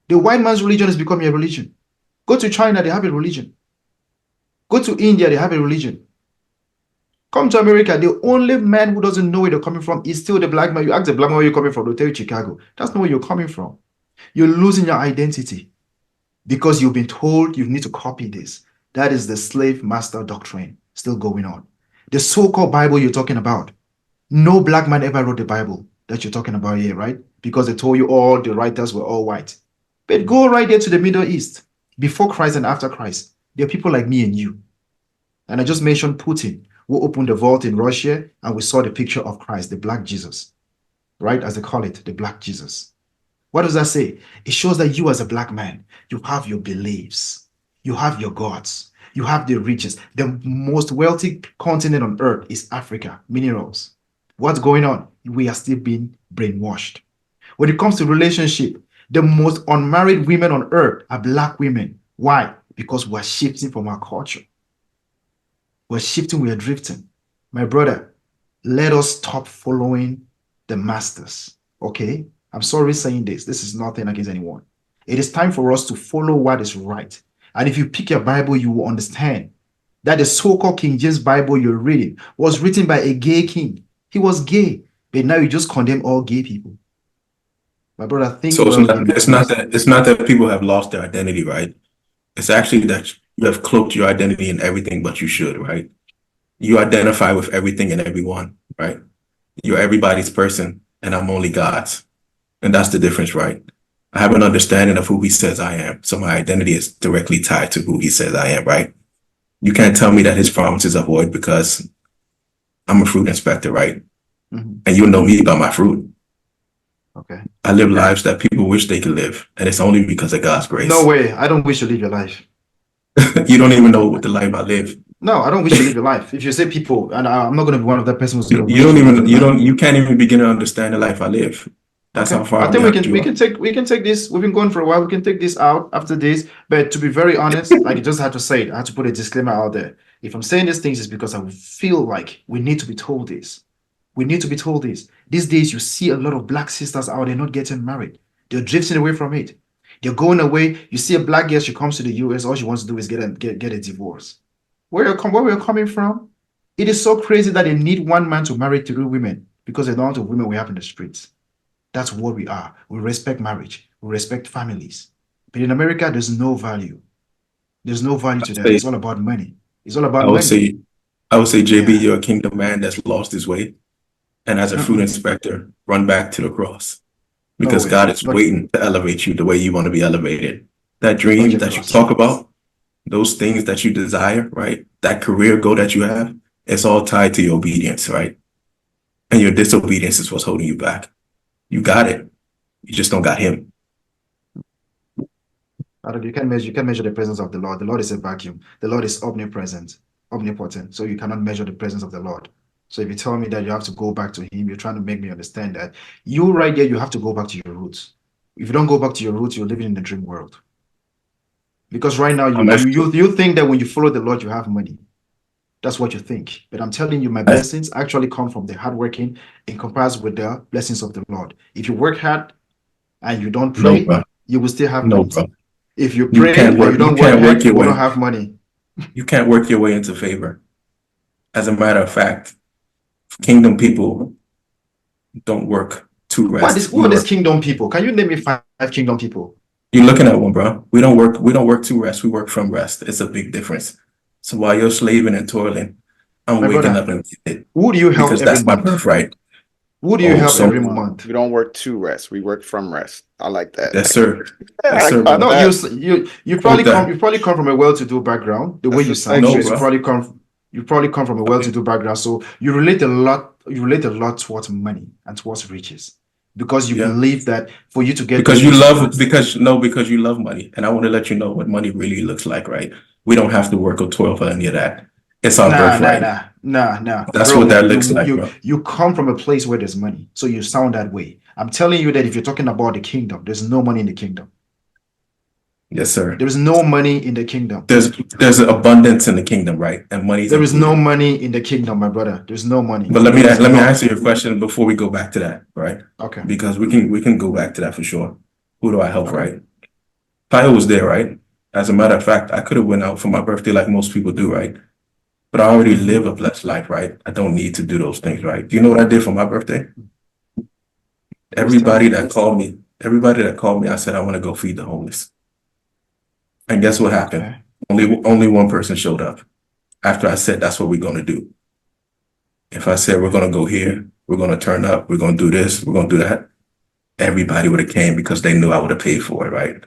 The white man's religion is becoming a religion. Go to China, they have a religion. Go to India, they have a religion. Come to America, the only man who doesn't know where they're coming from is still the black man. You ask the black man where you're coming from, they'll tell you Chicago. That's not where you're coming from. You're losing your identity because you've been told you need to copy this. That is the slave master doctrine still going on. The so-called Bible you're talking about, no black man ever wrote the Bible that you're talking about here, right? Because they told you all the writers were all white. But go right there to the Middle East, before Christ and after Christ. There are people like me and you. And I just mentioned Putin, who opened the vault in Russia, and we saw the picture of Christ, the black Jesus, right? As they call it, the black Jesus. What does that say? It shows that you, as a black man, you have your beliefs, you have your gods, you have the riches. The most wealthy continent on earth is Africa, minerals. What's going on? We are still being brainwashed. When it comes to relationship, the most unmarried women on earth are black women. Why? Because we're shifting from our culture. We're shifting, we're drifting. My brother, let us stop following the masters. Okay? I'm sorry saying this. This is nothing against anyone. It is time for us to follow what is right. And if you pick your Bible, you will understand that the so-called King James Bible you're reading was written by a gay king. He was gay, but now you just condemn all gay people. My brother, think So well, give me peace. it's not that people have lost their identity, right? It's actually that you have cloaked your identity in everything but you should, right? You identify with everything and everyone, right? You're everybody's person, and I'm only God's. And that's the difference, right? I have an understanding of who he says I am. So my identity is directly tied to who he says I am, right? You can't tell me that his promises are void because I'm a fruit inspector, right? Mhm. And you'll know me by my fruit. Okay. I live lives that people wish they could live, and it's only because of God's grace. No way. I don't wish to live your life. You don't even know what the life I live. No, I don't wish to live your life. If you say people, and I'm not going to be one of that person who's going to You wish don't to live even your life. you can't even begin to understand the life I live. That's how Okay. far I think behind you are. we can take this. We've been going for a while. We can take this out after this. But to be very honest, like I just had to say it. I had to put a disclaimer out there. If I'm saying these things, it's because I feel like we need to be told this. We need to be told this. These days, you see a lot of black sisters out there not getting married. They're drifting away from it. They're going away. You see a black girl, she comes to the US, all she wants to do is get a divorce. Where we're coming from? It is so crazy that they need one man to marry 3 women because of the amount of women we have in the streets. That's what we are. We respect marriage. We respect families. But in America, there's no value. There's no value to that. It's all about money. It's all about I would money. say, JB, Yeah. you're a kingdom man that's lost his way. And as a fruit inspector, run back to the cross. Because way. God is Not- waiting to elevate you the way you want to be elevated. That Not dream your that you cross. talk about, those things that you desire, right? That career goal that you have, it's all tied to your obedience, right? And your disobedience is what's holding you back. You got it. You just don't got him. You can't measure the presence of the Lord. The Lord is a vacuum. The Lord is omnipresent, omnipotent. So you cannot measure the presence of the Lord. So if you tell me that you have to go back to him, you're trying to make me understand that you right there, you have to go back to your roots. If you don't go back to your roots, you're living in the dream world. Because right now you think that when you follow the Lord, you have money. That's what you think. But I'm telling you, my blessings actually come from the hard working in comparison with the blessings of the Lord. If you work hard and you don't pray, you will still have money. Bro. If you pray and you don't work hard, you won't have money. You can't work your way into favor. As a matter of fact, kingdom people don't work to rest. What is kingdom people? Can you name me 5 kingdom people? You're looking at one, bro. We don't work to rest. We work from rest. It's a big difference. So while you're slaving and toiling, I'm waking up and getting it. Who do you help because every that's month? My birthright. Who do you help every month? We don't work to rest. We work from rest. I like that. Yes, sir. Yes, sir. No, you probably come from a well-to-do background. The way you sound, you probably come from a well-to-do background. So you relate a lot. You relate a lot towards money and towards riches because you believe that for you to get because you love money, and I want to let you know what money really looks like. Right? We don't have to work or toil for any of that. It's our birthright. Nah. That's what that looks like, bro. You come from a place where there's money, so you sound that way. I'm telling you that if you're talking about the kingdom, there's no money in the kingdom. Yes, sir. There's no money in the kingdom. There's an abundance in the kingdom, right? And money. There is no money in the kingdom, my brother. There's no money. But let me answer your question before we go back to that, right? Okay. Because we can go back to that for sure. Who do I help, right? Kyle was there, right? As a matter of fact, I could have went out for my birthday like most people do, right? But I already live a blessed life, right? I don't need to do those things, right? Do you know what I did for my birthday? Everybody that called me, I said, I want to go feed the homeless. And guess what happened? Only one person showed up after I said, that's what we're going to do. If I said, we're going to go here, we're going to turn up, we're going to do this, we're going to do that, everybody would have came because they knew I would have paid for it, right?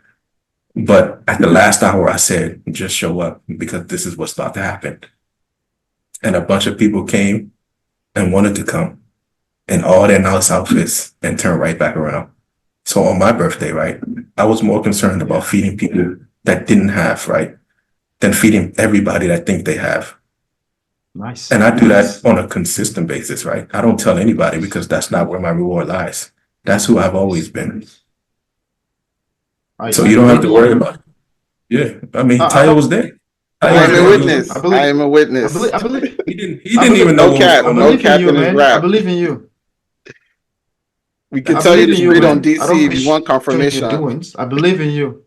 But at the last hour, I said, just show up because this is what's about to happen. And a bunch of people came and wanted to come in all their nice outfits and turn right back around. So on my birthday, right, I was more concerned about feeding people that didn't have, right, than feeding everybody that think they have. Nice. And I do that on a consistent basis, right? I don't tell anybody because that's not where my reward lies. That's who I've always been. So you don't have to worry about it. Yeah, I mean, Tyler was there. I am a witness. I am a witness. I believe he didn't even know. No cap in his rap. I believe in you. We can tell you the street on DC if you want confirmation. I believe in you.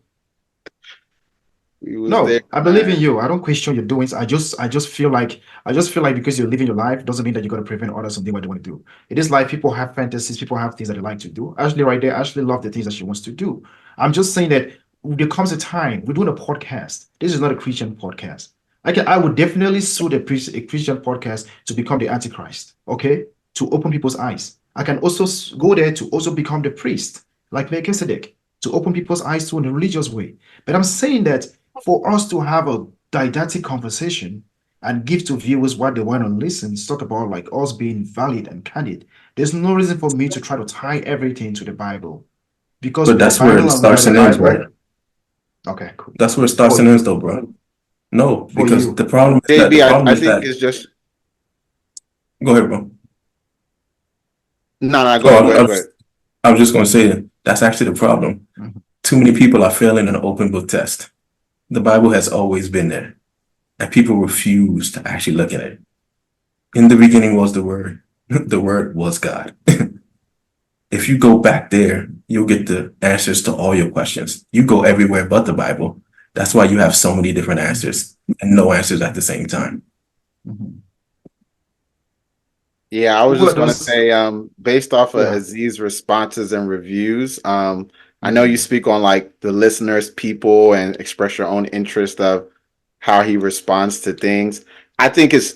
I believe in you. I don't question your doings. I just feel like because you're living your life doesn't mean that you're gonna prevent others from doing what they want to do. It is like people have fantasies, people have things that they like to do. Ashley right there, Ashley loves the things that she wants to do. I'm just saying that there comes a time we're doing a podcast. This is not a Christian podcast. I would definitely suit a Christian podcast to become the Antichrist, okay? To open people's eyes. I can also go there to also become the priest, like Melchizedek, to open people's eyes to in a religious way. But I'm saying that for us to have a didactic conversation and give to viewers what they want to listen, talk about like us being valid and candid, There's no reason for me to try to tie everything to the Bible. Because But that's where it starts and ends, right? Okay, cool. That's where it starts and ends, though, bro. No, because the problem is that I think it's just. Go ahead, bro. No, go ahead. I was just going to say that's actually the problem. Too many people are failing an open book test. The Bible has always been there, and people refuse to actually look at it. In the beginning was the Word. The Word was God. If you go back there, you'll get the answers to all your questions. You go everywhere but the Bible. That's why you have so many different answers and no answers at the same time. Yeah, I was just going to say, based off of Aziz's responses and reviews, I know you speak on like the listeners, people, and express your own interest of how he responds to things. I think it's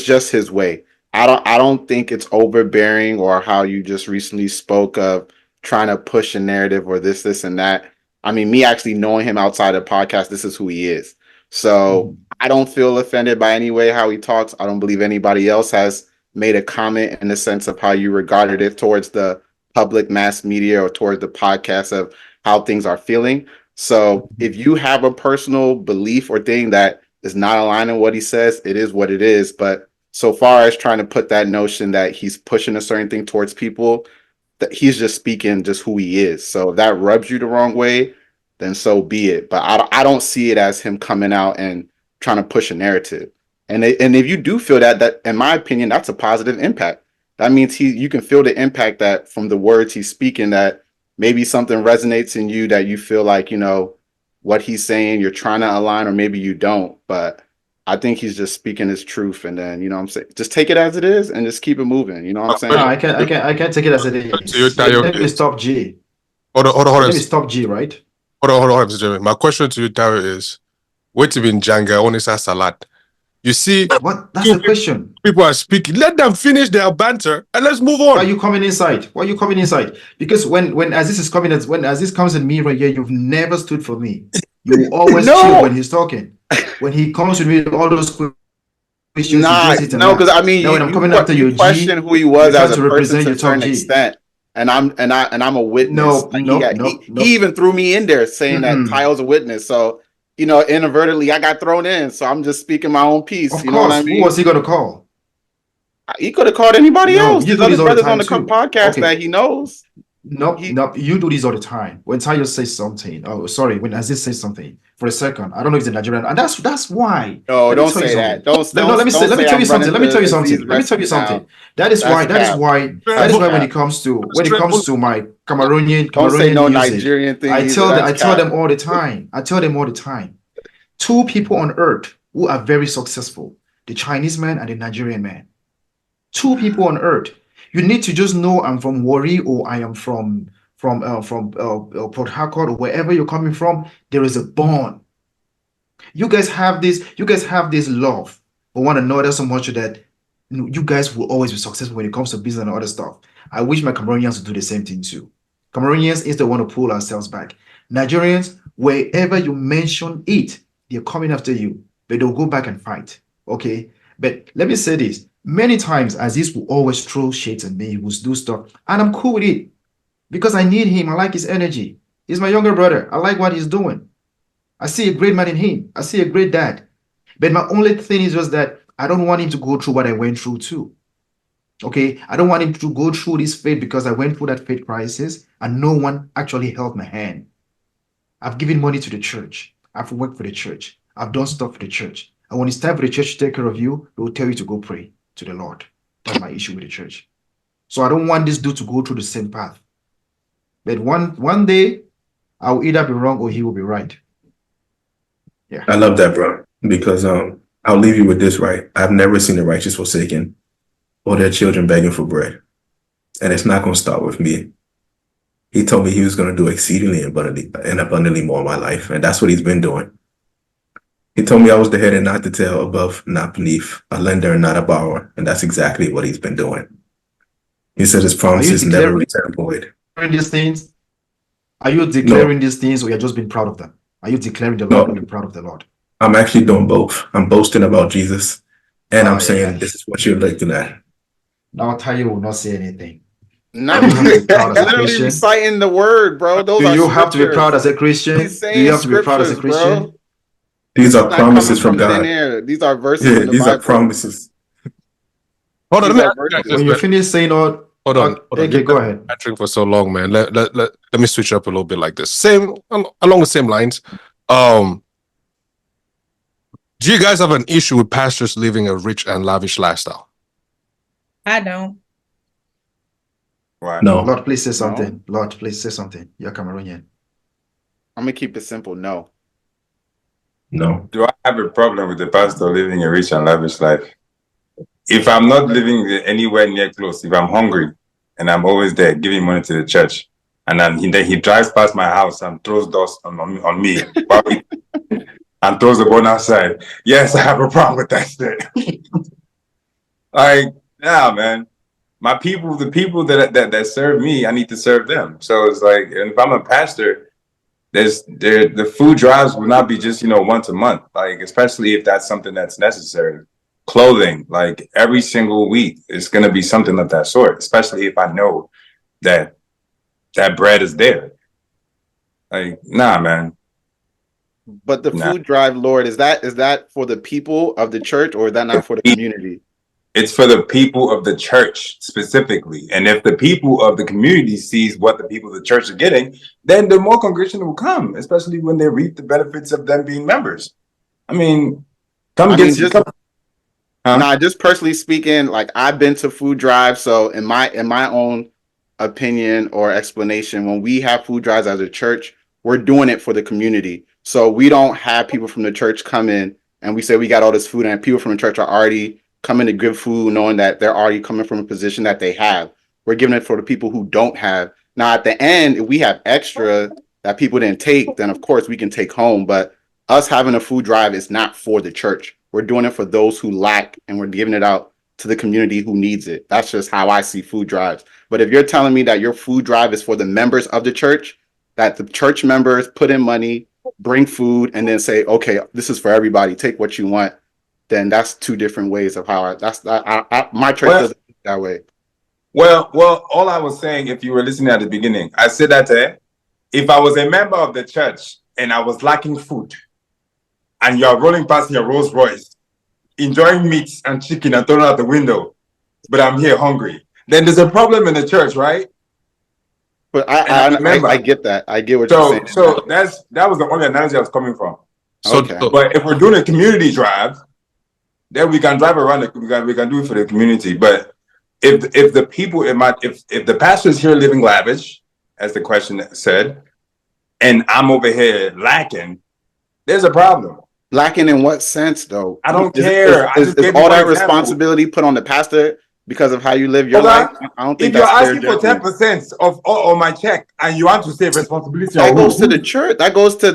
just his way. I don't think it's overbearing or how you just recently spoke of trying to push a narrative or this and that. I mean, me actually knowing him outside the podcast, this is who he is. So I don't feel offended by any way how he talks. I don't believe anybody else has made a comment in the sense of how you regarded it towards the public mass media or towards the podcast of how things are feeling. So if you have a personal belief or thing that is not aligned with what he says, it is what it is. But so far as trying to put that notion that he's pushing a certain thing towards people, that he's just speaking just who he is. So if that rubs you the wrong way, then so be it. But I don't see it as him coming out and trying to push a narrative. And if you do feel that in my opinion, that's a positive impact. That means you can feel the impact that from the words he's speaking, that maybe something resonates in you that you feel like, you know, what he's saying, you're trying to align, or maybe you don't. But I think he's just speaking his truth, and then, you know what I'm saying, just take it as it is and just keep it moving. You know what I'm saying? No, I can't take it as it is. Let me stop G. Hold on. Let me stop G, right? Hold on, Mr. Jeremy. My question to you, Dario, is wait to be in Janga, only say salad. You see, what? That's the question. People are speaking. Let them finish their banter and let's move on. Why are you coming inside? Because when Aziz is coming, when Aziz comes in me right here, you've never stood for me. You always chill when he's talking. When he comes to me, all those questions. Because I mean, when I'm coming after you, question who he was as a person to a certain extent, and I'm a witness. He even threw me in there saying that Tyle's a witness. So, you know, inadvertently I got thrown in. So I'm just speaking my own piece. Of you know course. what I mean? Who was he going to call? He could have called anybody else. There's other brothers on the podcast that he knows. No, you do this all the time. When Tayo says something, when Aziz says something, for a second, I don't know if it's a Nigerian, and that's why. No, don't say that. Let me tell you something. That is why when it comes to my Cameroonian don't say no music, Nigerian thing. I tell them all the time. Two people on earth who are very successful, the Chinese man and the Nigerian man. Two people on earth. You need to just know I'm from Warri or I am from Port Harcourt or wherever you're coming from. There is a bond. You guys have this love for one another so much that you guys will always be successful when it comes to business and other stuff. I wish my Cameroonians would do the same thing too. Cameroonians is the one to pull ourselves back. Nigerians, wherever you mention it, they're coming after you, but they'll go back and fight. Okay? But let me say this. Many times, Aziz will always throw shades at me. He will do stuff. And I'm cool with it. Because I need him. I like his energy. He's my younger brother. I like what he's doing. I see a great man in him. I see a great dad. But my only thing is just that I don't want him to go through what I went through too. Okay? I don't want him to go through this fate because I went through that fate crisis and no one actually held my hand. I've given money to the church. I've worked for the church. I've done stuff for the church. And when it's time for the church to take care of you, they will tell you to go pray to the Lord. That's my issue with the church. So I don't want this dude to go through the same path. But one day, I will either be wrong or he will be right. Yeah. I love that, bro. Because I'll leave you with this, right? I've never seen the righteous forsaken or their children begging for bread. And it's not going to start with me. He told me he was going to do exceedingly abundantly more in my life. And that's what he's been doing. He told me I was the head and not the tail, above, not beneath, a lender and not a borrower. And that's exactly what he's been doing. He said his promises never return void. These things? Are you declaring these things or you're just being proud of them? Are you declaring the Lord and being proud of the Lord? I'm actually doing both. I'm boasting about Jesus and I'm saying this is what you're looking at. Now Tayo will not say anything. Not Do you have to be proud as a literally Christian? reciting the word, bro. Those Do are you have to be proud scriptures. as a Christian? He's Do you saying have to be proud as a scriptures, bro. Christian? These He's are not coming promises from from thin God. air. These are verses Yeah, in the these are Bible. promises. Hold on, These let me are ask you guys verses. this, When you man. finish saying all, Hold on. okay, You go guys ahead. answering for so long, man. Let me switch up a little bit like this. Same along the same lines. Do you guys have an issue with pastors living a rich and lavish lifestyle? I don't. Why? No, Lord, please say No. something. Lord, please say something. You're Cameroonian. I'm gonna keep it simple. No. no. Do I have a problem with the pastor living a rich and lavish life? If I'm not living anywhere near close, if I'm hungry and I'm always there giving money to the church, and then he drives past my house and throws dust on me and throws the bone outside, yes, I have a problem with that shit. Like, nah, man. My people, the people that serve me, I need to serve them. So it's like, and if I'm a pastor, the food drives will not be just once a month, like especially if that's something that's necessary. Clothing, like every single week, it's gonna be something of that sort. Especially if I know that bread is there. Like, nah, man. But the Nah. food drive, Lord, is that for the people of the church, or is that not for the community? It's for the people of the church specifically. And if the people of the community sees what the people of the church are getting, then the more congregation will come, especially when they reap the benefits of them being members. I mean, Just personally speaking, like I've been to food drives, so in my own opinion or explanation, when we have food drives as a church, we're doing it for the community. So we don't have people from the church come in and we say we got all this food, and people from the church are already coming to give food knowing that they're already coming from a position that they have. We're giving it for the people who don't have. Now at the end, if we have extra that people didn't take, then of course we can take home. But us having a food drive is not for the church. We're doing it for those who lack, and we're giving it out to the community who needs it. That's just how I see food drives. But if you're telling me that your food drive is for the members of the church, that the church members put in money, bring food, and then say, okay, this is for everybody, take what you want, then that's two different ways of how my church doesn't think that way. Well, all I was saying, if you were listening at the beginning, I said that if I was a member of the church and I was lacking food, and you're rolling past in your Rolls Royce, enjoying meat and chicken and throwing out the window, but I'm here hungry, then there's a problem in the church, right? But I get that. I get what you're saying. So that was the only analogy I was coming from. Okay. But if we're doing a community drive, then we can drive around. We can do it for the community. But if the people if the pastor is here living lavish, as the question said, and I'm over here lacking, there's a problem. Lacking in what sense, though? I don't care. Is all that responsibility put on the pastor because of how you live your life? I don't think if you're that's asking for 10% of all my check and you want to say responsibility, that goes to the church. That goes to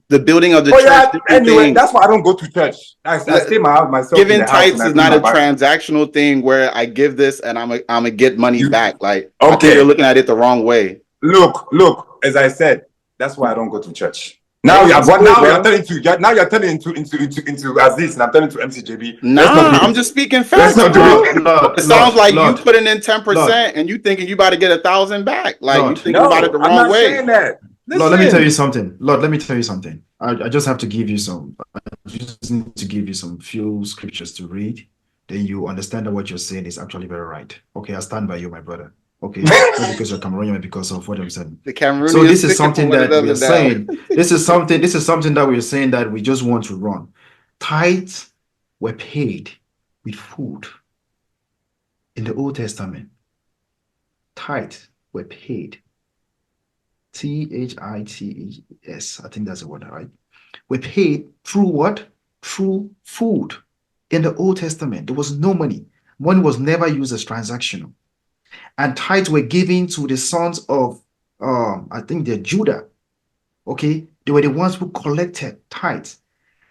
the building of the church. Yeah, anyway, that's why I don't go to church. I stay myself. Giving tithes is not a transactional thing where I give this and I'm gonna get money back. Like, okay, I think you're looking at it the wrong way. Look. As I said, that's why I don't go to church. Now you're turning into Aziz, and I'm turning to MCJB. I'm just speaking facts. It sounds like you putting in 10% and you thinking you about to get 1,000 back. Like you thinking about it the wrong way. I'm not saying that. Lord, let me tell you something. Lord, let me tell you something. I just have to give you some. I just need to give you some few scriptures to read. Then you understand that what you're saying is actually very right. Okay, I stand by you, my brother. Okay, not because you're Cameroonian, but because of what I'm saying. So this is something that we are saying. This is something that we are saying that we just want to run. Tithes were paid with food in the Old Testament. Tithes were paid. THITES. I think that's the word, right? Were paid through what? Through food. In the Old Testament, there was no money. Money was never used as transactional. And tithes were given to the sons of, I think they're Judah. Okay, they were the ones who collected tithes.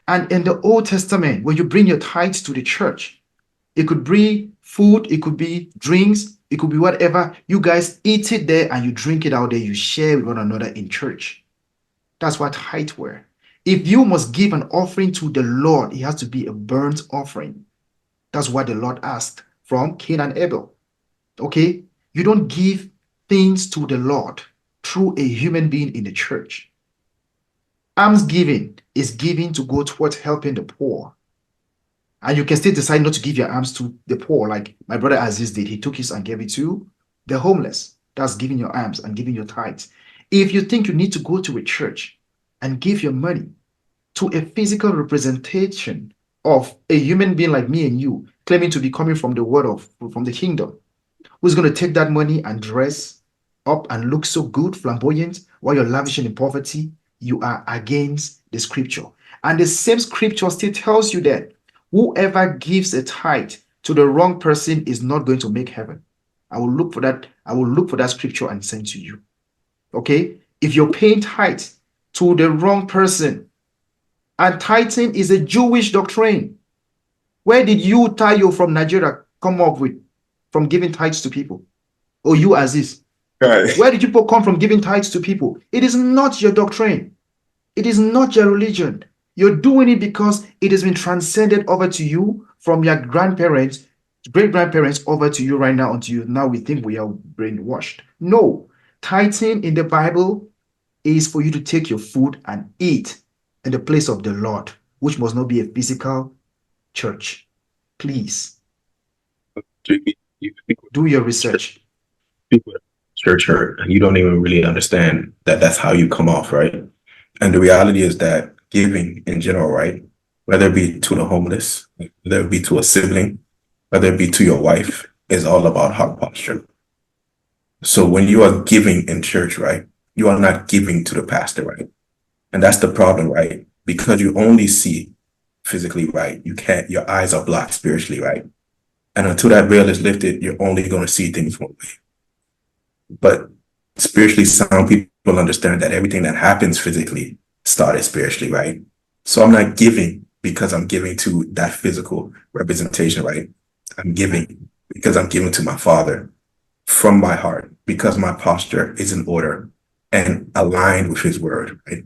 And in the Old Testament, when you bring your tithes to the church, it could be food, it could be drinks, it could be whatever. You guys eat it there and you drink it out there. You share with one another in church. That's what tithes were. If you must give an offering to the Lord, it has to be a burnt offering. That's what the Lord asked from Cain and Abel. Okay, You don't give things to the Lord through a human being in the church. Alms giving is giving to go towards helping the poor. And you can still decide not to give your alms to the poor, like my brother Aziz did. He took his and gave it to the homeless. That's giving your alms and giving your tithes. If you think you need to go to a church and give your money to a physical representation of a human being like me and you, claiming to be coming from the kingdom, who's going to take that money and dress up and look so good, flamboyant, while you're lavishing in poverty, you are against the scripture. And the same scripture still tells you that whoever gives a tithe to the wrong person is not going to make heaven. I will look for that. I will look for that scripture and send to you. Okay? If you're paying tithe to the wrong person, and tithing is a Jewish doctrine. Where did you, Tayo from Nigeria, come up with from giving tithes to people? Or you, Aziz? Right. Where did you come from giving tithes to people? It is not your doctrine. It is not your religion. You're doing it because it has been transcended over to you from your grandparents, great-grandparents over to you right now until you now we think we are brainwashed. No. Tithing in the Bible is for you to take your food and eat in the place of the Lord, which must not be a physical church. Please do your research. People at church hurt, and you don't even really understand that that's how you come off, right? And the reality is that giving in general, right, whether it be to the homeless, whether it be to a sibling, whether it be to your wife, is all about heart posture. So when you are giving in church, right, you are not giving to the pastor, right? And that's the problem, right? Because you only see physically, right? You can't, your eyes are blocked spiritually, right? And until that veil is lifted, you're only going to see things one way. But spiritually sound people understand that everything that happens physically started spiritually, right? So I'm not giving because I'm giving to that physical representation, right? I'm giving because I'm giving to my Father from my heart, because my posture is in order and aligned with His word, right?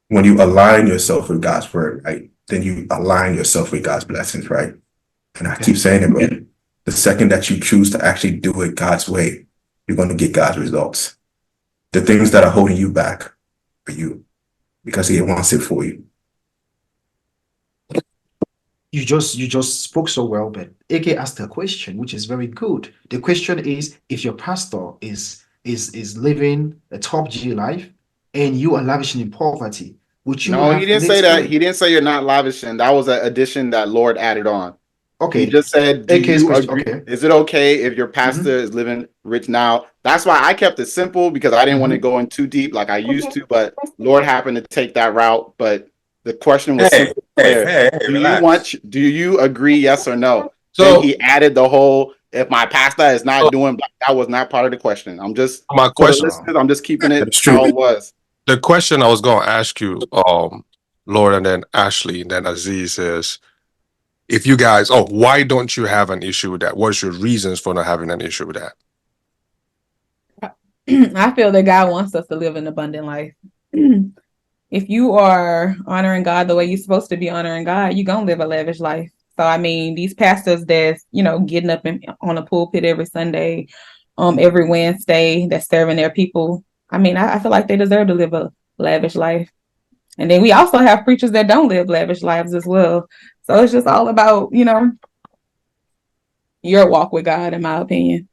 When you align yourself with God's word, right, then you align yourself with God's blessings, right? And I keep saying it, right? The second that you choose to actually do it God's way, you're going to get God's results. The things that are holding you back for you, because He wants it for you. You just spoke so well, but AK asked a question, which is very good. The question is, if your pastor is living a top G life and you are lavishing in poverty, would you No, he have didn't say that. literally He didn't say you're not lavishing. That was an addition that Lord added on. He okay? just said, "Do AK's you question, agree? okay. Is it okay if your pastor is living rich now?" That's why I kept it simple because I didn't want to go in too deep like I used to. But Lord happened to take that route. But the question was Hey, simple, hey, clear. hey, hey, relax. Do you agree? Yes or no? So- then he added the whole. If my pastor is not doing black, that was not part of the question. I'm just My for the question, listeners. I'm just keeping it That's how true. it was. the question I was going to ask you, Lord, and then Ashley, and then Aziz is, if you guys, why don't you have an issue with that? What's your reasons for not having an issue with that? I feel that God wants us to live an abundant life. If you are honoring God the way you're supposed to be honoring God, you're going to live a lavish life. So, I mean, these pastors that's, getting up on a pulpit every Sunday, every Wednesday, that's serving their people. I mean, I feel like they deserve to live a lavish life. And then we also have preachers that don't live lavish lives as well. So it's just all about, your walk with God, in my opinion.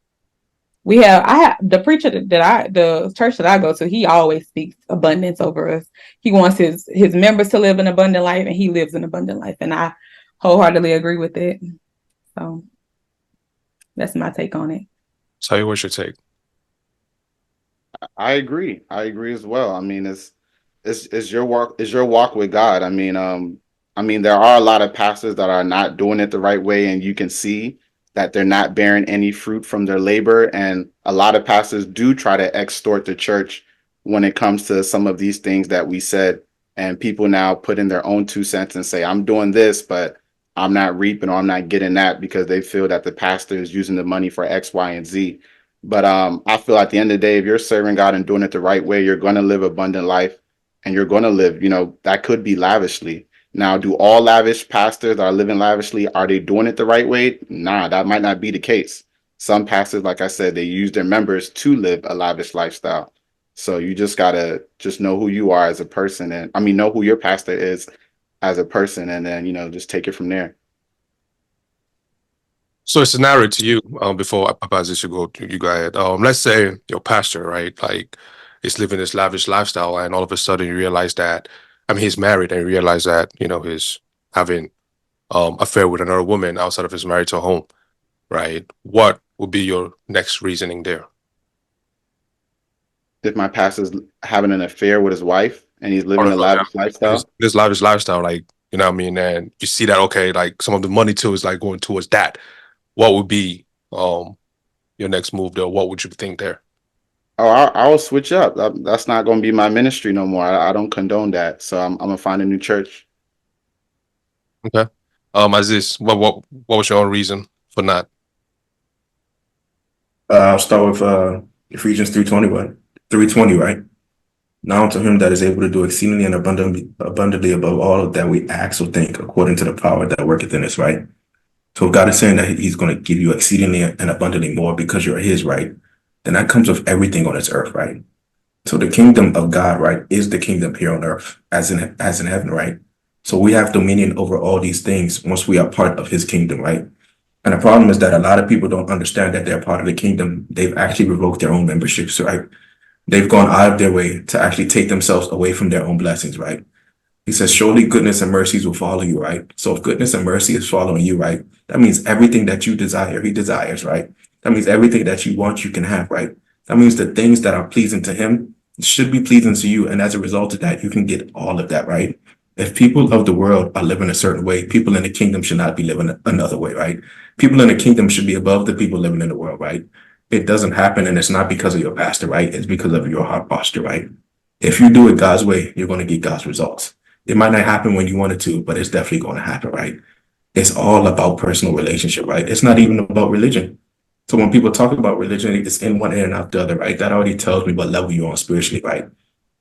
I have the preacher the church that I go to, he always speaks abundance over us. He wants his members to live an abundant life, and he lives an abundant life. And I wholeheartedly agree with it. So that's my take on it. So what's your take? I agree. I agree as well. I mean, it's your walk with God. I mean, there are a lot of pastors that are not doing it the right way, and you can see that they're not bearing any fruit from their labor. And a lot of pastors do try to extort the church when it comes to some of these things that we said. And people now put in their own 2 cents and say, "I'm doing this, but I'm not reaping or I'm not getting that," because they feel that the pastor is using the money for X, Y, and Z. But I feel at the end of the day, if you're serving God and doing it the right way, you're going to live abundant life, and you're going to live, that could be lavishly. Now, do all lavish pastors that are living lavishly, are they doing it the right way? Nah, that might not be the case. Some pastors, like I said, they use their members to live a lavish lifestyle. So you just gotta just know who you are as a person, and I mean, know who your pastor is as a person, and then just take it from there. So a scenario to you, before I pass this, you go ahead. Let's say your pastor, right, like is living this lavish lifestyle, and all of a sudden you realize that, I mean, he's married, and you realize that he's having affair with another woman outside of his marital home, right? What would be your next reasoning there? If my pastor's having an affair with his wife and he's Or living a lavish lifestyle, this lavish lifestyle, like what I mean, and you see that, okay, like some of the money too is like going towards that. What would be your next move there? What would you think there? oh, I'll switch up. That's not going to be my ministry no more. I don't condone that. So I'm gonna find a new church. Okay. Aziz, what was your own reason for not? I'll start with Ephesians 3:20, right? Now unto him that is able to do exceedingly and abundantly above all that we ask or think, according to the power that worketh in us, right? So if God is saying that he's going to give you exceedingly and abundantly more because you're his, right? Then that comes with everything on this earth, right? So the kingdom of God, right, is the kingdom here on earth, as in heaven, right? So we have dominion over all these things once we are part of his kingdom, right? And the problem is that a lot of people don't understand that they're part of the kingdom. They've actually revoked their own memberships, right? They've gone out of their way to actually take themselves away from their own blessings, right? He says, surely goodness and mercies will follow you, right? So if goodness and mercy is following you, right, that means everything that you desire, he desires, right? That means everything that you want, you can have, right? That means the things that are pleasing to him should be pleasing to you. And as a result of that, you can get all of that, right? If people of the world are living a certain way, people in the kingdom should not be living another way, right? People in the kingdom should be above the people living in the world, right? It doesn't happen, and it's not because of your pastor, right? It's because of your heart posture, right? If you do it God's way, you're going to get God's results. It might not happen when you want it to, but it's definitely going to happen, right? It's all about personal relationship, right? It's not even about religion. So when people talk about religion, it's in one ear and out the other, right? That already tells me what level you're on spiritually, right?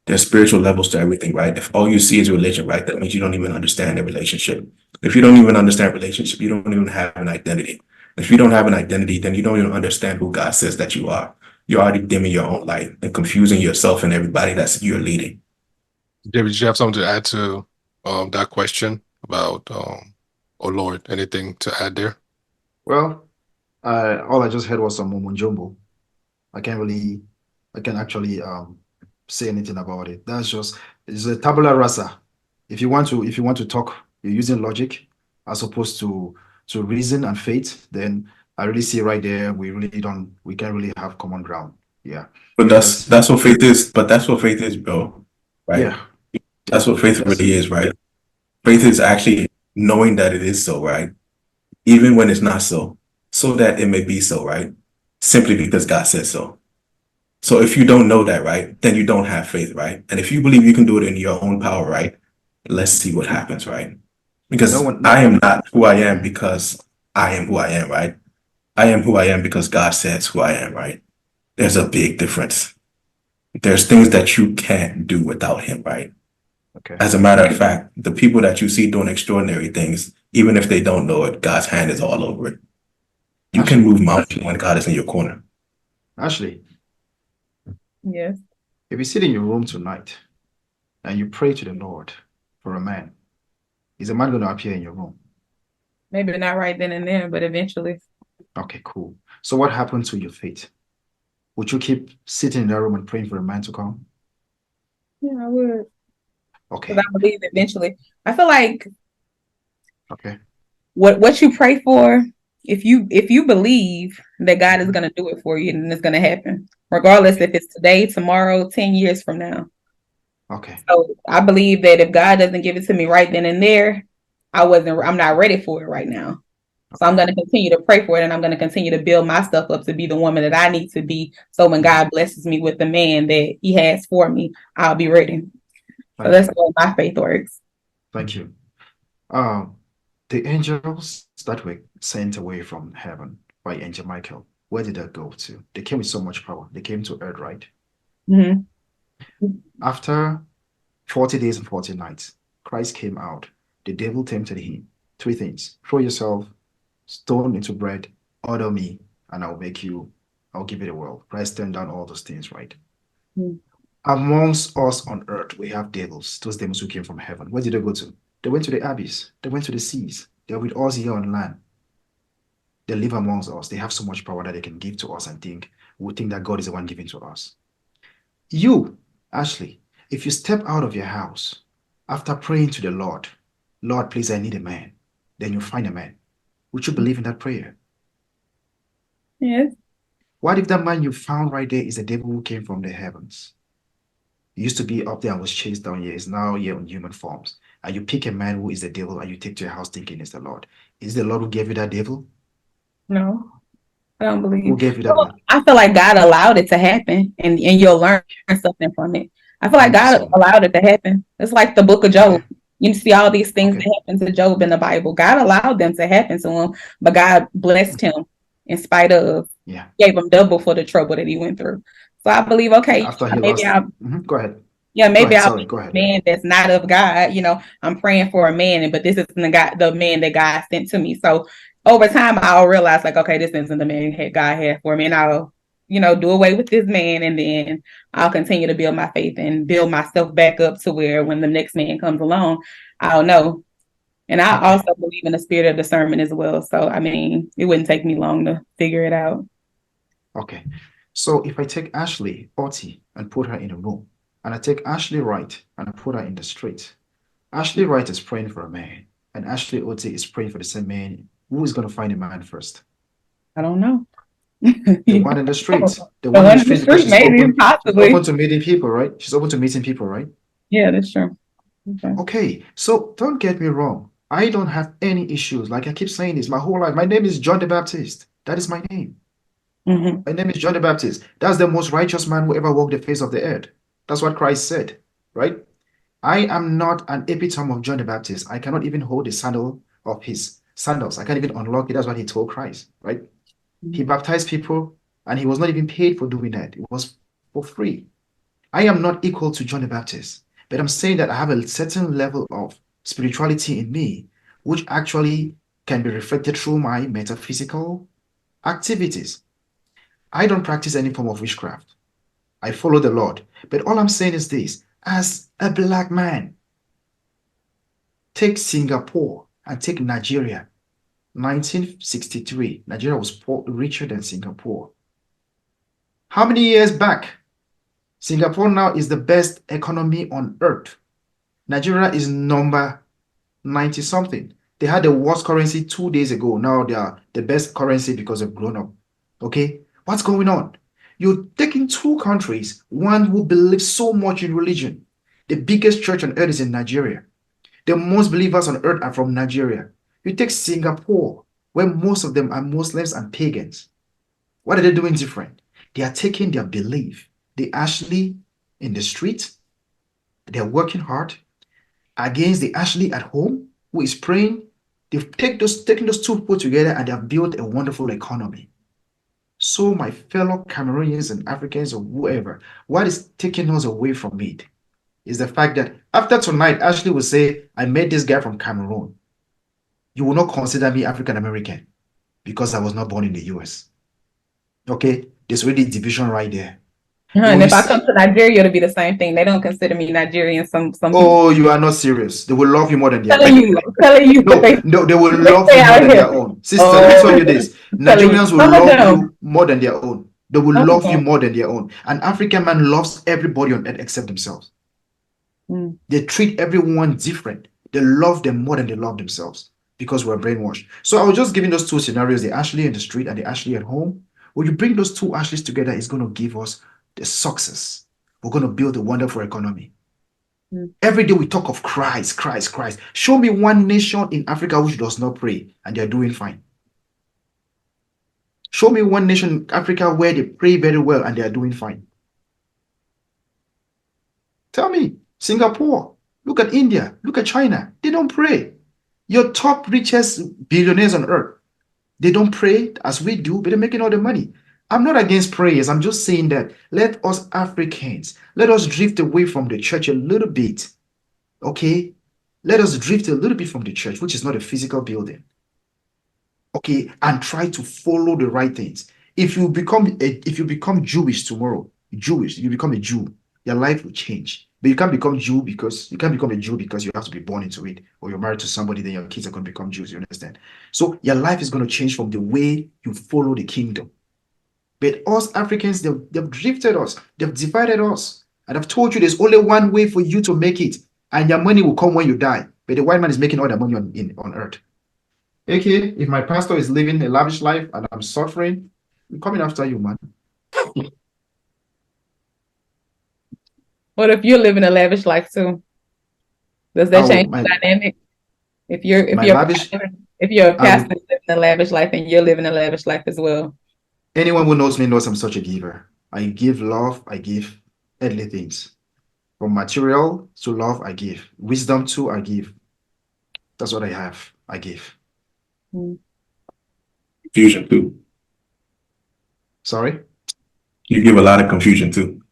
There's spiritual levels to everything, right? If all you see is religion, right, that means you don't even understand the relationship. If you don't even understand relationship, you don't even have an identity. If you don't have an identity, then you don't even understand who God says that you are. You're already dimming your own light and confusing yourself and everybody that's you're leading. David, did you have something to add to that question about oh Lord, anything to add there? Well, all I just heard was some mumbo I can actually say anything about it. It's a tabula rasa. If you want to talk, you're using logic as opposed to reason and faith, then I really see right there we can't really have common ground. Yeah. But that's what faith is. But that's what faith is, bro. Right? Yeah. That's what faith really is, right? Faith is actually knowing that it is so, right? Even when it's not so that it may be so, right? Simply because God says so. So if you don't know that, right, then you don't have faith, right? And if you believe you can do it in your own power, right, let's see what happens, right? Because I am not who I am because I am who I am, right? I am who I am because God says who I am, right? There's a big difference. There's things that you can't do without him, right? Okay. As a matter of fact, the people that you see doing extraordinary things, even if they don't know it, God's hand is all over it. You can move mountains when God is in your corner. Ashley, Yes. if you sit in your room tonight and you pray to the Lord for a man, is a man going to appear in your room? Maybe not right then and there, but eventually. Okay, cool. So what happened to your faith? Would you keep sitting in that room and praying for a man to come? Yeah, I would. Okay. Because I believe eventually. I feel like Okay. what you pray for, if you believe that God is gonna do it for you, then it's gonna happen. Regardless if it's today, tomorrow, 10 years from now. Okay. So I believe that if God doesn't give it to me right then and there, I'm not ready for it right now. So I'm going to continue to pray for it, and I'm going to continue to build myself up to be the woman that I need to be. So when God blesses me with the man that he has for me, I'll be ready. So that's the way my faith works. Thank you. The angels that were sent away from heaven by Angel Michael, where did that go to? They came with so much power. They came to earth, right? Mm-hmm. After 40 days and 40 nights, Christ came out. The devil tempted him. Three things: throw yourself, stone into bread, order me. and I'll give you the world. Christ turned down all those things, right? Mm. Amongst us on earth, we have devils, those demons who came from heaven. Where did they go to? They went to the abyss. They went to the seas. They're with us here on land. They live amongst us. They have so much power that they can give to us and we think that God is the one giving to us. You, Ashley, if you step out of your house after praying to the Lord, Lord, please, I need a man, then you find a man. Would you believe in that prayer? Yes. What if that man you found right there is the devil who came from the heavens? He used to be up there and was chased down here, is now here on human forms. And you pick a man who is the devil and you take to your house thinking it's the Lord. Is the Lord who gave you that devil? No, I don't Who believe. gave you that man? I feel like God allowed it to happen, and you'll learn something from it. I feel like Thank you God so much. allowed it to happen. It's like the book of Job. Okay. You see all these things Okay. that happen to Job in the Bible. God allowed them to happen to him, but God blessed him in spite of, Yeah. gave him double for the trouble that he went through. So I believe, okay, After he maybe lost. Go ahead. yeah, Go maybe ahead. I'll Sorry. be Go a ahead. man that's not of God. I'm praying for a man, but this isn't the man that God sent to me. So over time, I'll realize like, okay, this isn't the man that God had for me, and I'll, do away with this man, and then I'll continue to build my faith and build myself back up to where when the next man comes along, I'll know. And I Okay. also believe in the spirit of discernment as well. So I mean, it wouldn't take me long to figure it out. Okay. So if I take Ashley Otti and put her in a room, and I take Ashley Wright and I put her in the street, Ashley Wright is praying for a man, and Ashley Otti is praying for the same man. Who is going to find a man first? I don't know. The one in the street. The The one in one the in the street because street, maybe, she's open possibly. to meeting people, right? She's open to meeting people, right? Yeah, that's true. Okay. Okay, so don't get me wrong. I don't have any issues. Like I keep saying this my whole life. My name is John the Baptist. That is my name. Mm-hmm. My name is John the Baptist. That's the most righteous man who ever walked the face of the earth. That's what Christ said, right? I am not an epitome of John the Baptist. I cannot even hold the sandal of his sandals. I can't even unlock it. That's what he told Christ, right? He baptized people and he was not even paid for doing that. It was for free. I am not equal to John the Baptist, but I'm saying that I have a certain level of spirituality in me, which actually can be reflected through my metaphysical activities. I don't practice any form of witchcraft. I follow the Lord. But all I'm saying is this, as a black man, take Singapore and take Nigeria. 1963, Nigeria was richer than Singapore. How many years back? Singapore now is the best economy on earth. Nigeria is number 90 something. They had the worst currency 2 days ago. Now they are the best currency because they've grown up. Okay? What's going on? You're taking two countries, one who believes so much in religion. The biggest church on earth is in Nigeria. The most believers on earth are from Nigeria. You take Singapore, where most of them are Muslims and pagans. What are they doing different? They are taking their belief. They actually in the street, they're working hard against the Ashley at home who is praying. They've taken those two people together and they have built a wonderful economy. So, my fellow Cameroonians and Africans or whoever, what is taking us away from it is the fact that after tonight, Ashley will say, I met this guy from Cameroon. You will not consider me African American because I was not born in the US. Okay? There's already division right there. And if I come to Nigeria, it'll be the same thing. They don't consider me Nigerian. Some Oh, you are not serious. They will love you more than their telling own. you, telling you. No, they will love you more than their own. Sister, let me tell you this. Nigerians will love you more than their own. They will love you more than their own. An African man loves everybody on earth except themselves. They treat everyone different. They love them more than they love themselves because we're brainwashed. So I was just giving those two scenarios, the Ashley in the street and the Ashley at home. When you bring those two Ashleys together, it's going to give us the success. We're going to build a wonderful economy. Every day we talk of Christ, Christ, Christ. Show me one nation in Africa which does not pray and they're doing fine. Show me one nation in Africa where they pray very well and they are doing fine. Tell me, Singapore, look at India, look at China. They don't pray. Your top richest billionaires on earth, they don't pray as we do, but they're making all the money. I'm not against prayers. I'm just saying that let us Africans, let us drift away from the church a little bit. Okay? Let us drift a little bit from the church, which is not a physical building. Okay? And try to follow the right things. if you become Jewish tomorrow, you become a Jew, your life will change. But you can't become a Jew because you have to be born into it, or you're married to somebody, then your kids are going to become Jews. You understand? So your life is going to change from the way you follow the kingdom. But us Africans, they've drifted us, they've divided us. And I've told you there's only one way for you to make it, and your money will come when you die. But the white man is making all the money on earth. Okay, if my pastor is living a lavish life and I'm suffering, I'm coming after you, man. What if you're living a lavish life too? Does that change the dynamic? If you're a pastor living a lavish life and you're living a lavish life as well. Anyone who knows me knows I'm such a giver. I give love, I give earthly things. From material to love, I give. Wisdom too, I give. That's what I have. I give. Confusion too. Sorry? You give a lot of confusion too.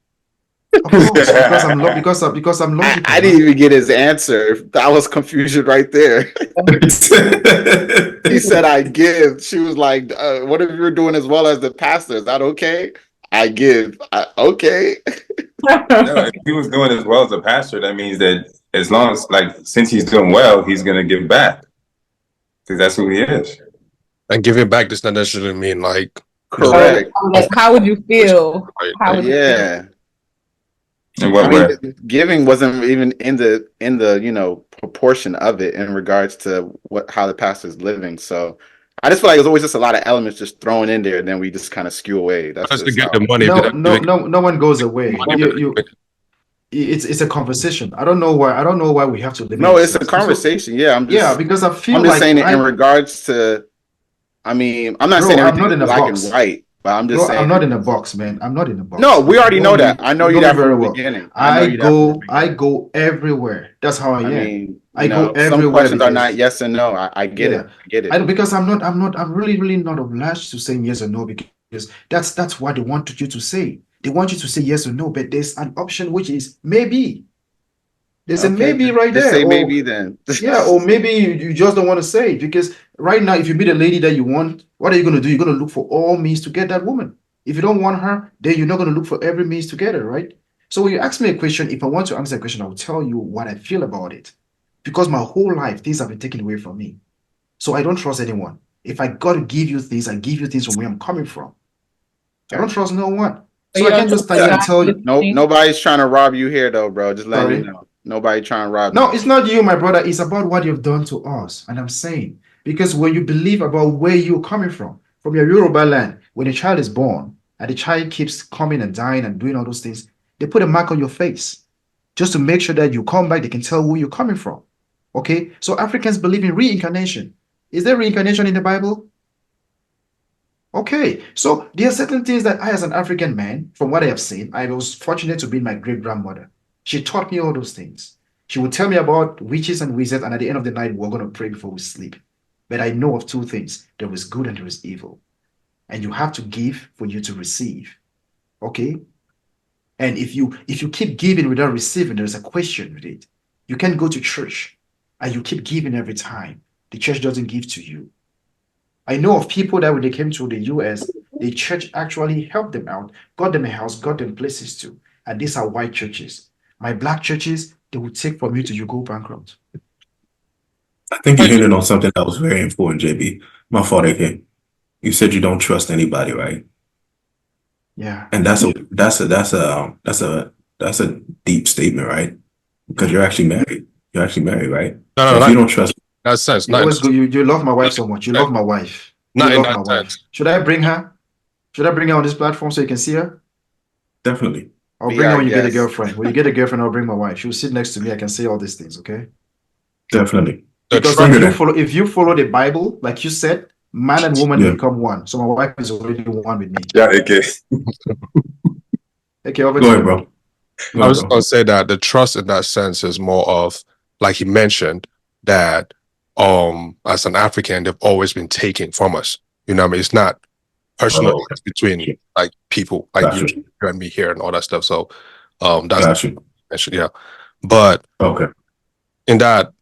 Of course, because I'm logical. I didn't even get his answer. That was confusion right there. He said, I give. She was like, what if you're doing as well as the pastor? Is that okay? I give. Okay. No, if he was doing as well as the pastor, that means that as long as, since he's doing well, he's going to give back. Because that's who he is. And giving back does not necessarily mean correct. How would you feel? How would you feel? In what way? Giving wasn't even in the proportion of it in regards to how the pastor's living. So I just feel like there's always just a lot of elements just thrown in there, and then we just kind of skew away. That's to get the money. No one goes away. It's a conversation. I don't know why we have to live. No, it's a conversation. Yeah, because I feel I'm just saying it in regards to. I mean, I'm not saying everything is black and white. But I'm just saying, I'm not in a box, man. I'm not in a box. No, we already know that. I know you that from the beginning. I go everywhere. That's how I am. I go everywhere. Some questions are not yes and no. I get it. I get it. Because I'm really not obliged to saying yes or no, because that's what they want you to say. They want you to say yes or no, but there's an option which is maybe. There's a maybe right there. Say maybe then. Yeah, or maybe you just don't want to say it, because right now, if you meet a lady that you want, what are you going to do? You're going to look for all means to get that woman. If you don't want her, then you're not going to look for every means to get her, right? So when you ask me a question, if I want to answer a question, I will tell you what I feel about it. Because my whole life, things have been taken away from me. So I don't trust anyone. If I got to give you things, I give you things from where I'm coming from. I don't trust no one. So I can't just stand here and tell you. Nobody's trying to rob you here, though, bro. Just let you know. Nobody trying to rob you. No, it's not you, my brother. It's about what you've done to us. And I'm saying, because when you believe about where you're coming from your Yoruba land, when a child is born and the child keeps coming and dying and doing all those things, they put a mark on your face just to make sure that you come back, they can tell who you're coming from. Okay? So Africans believe in reincarnation. Is there reincarnation in the Bible? Okay. So there are certain things that I, as an African man, from what I have seen, I was fortunate to be my great-grandmother. She taught me all those things. She would tell me about witches and wizards, and at the end of the night, we're going to pray before we sleep. But I know of two things. There is good and there is evil. And you have to give for you to receive. Okay? And if you keep giving without receiving, there's a question with it. You can't go to church and you keep giving every time. The church doesn't give to you. I know of people that when they came to the US, the church actually helped them out, got them a house, got them places to. And these are white churches. My black churches, they will take from you till you go bankrupt. I think you hinted on something that was very important, JB. My fault, AK. You said you don't trust anybody, right? Yeah. And that's a deep statement, right? Because you're actually married. You're actually married, right? No, if you don't trust. That sense. You love my wife so much. You love my wife. Not in that sense. Should I bring her? Should I bring her on this platform so you can see her? Definitely. I'll bring her when you get a girlfriend. When you get a girlfriend, I'll bring my wife. She'll sit next to me. I can say all these things, okay? Definitely. Because if you follow the Bible, like you said, man and woman become one. So my wife is already one with me. Yeah, okay. Okay, over Go ahead, bro. I was going to say that the trust in that sense is more of, like he mentioned, that as an African, they've always been taking from us. You know what I mean? It's not personal between like people like you and me here and all that stuff. So that's yeah. But in that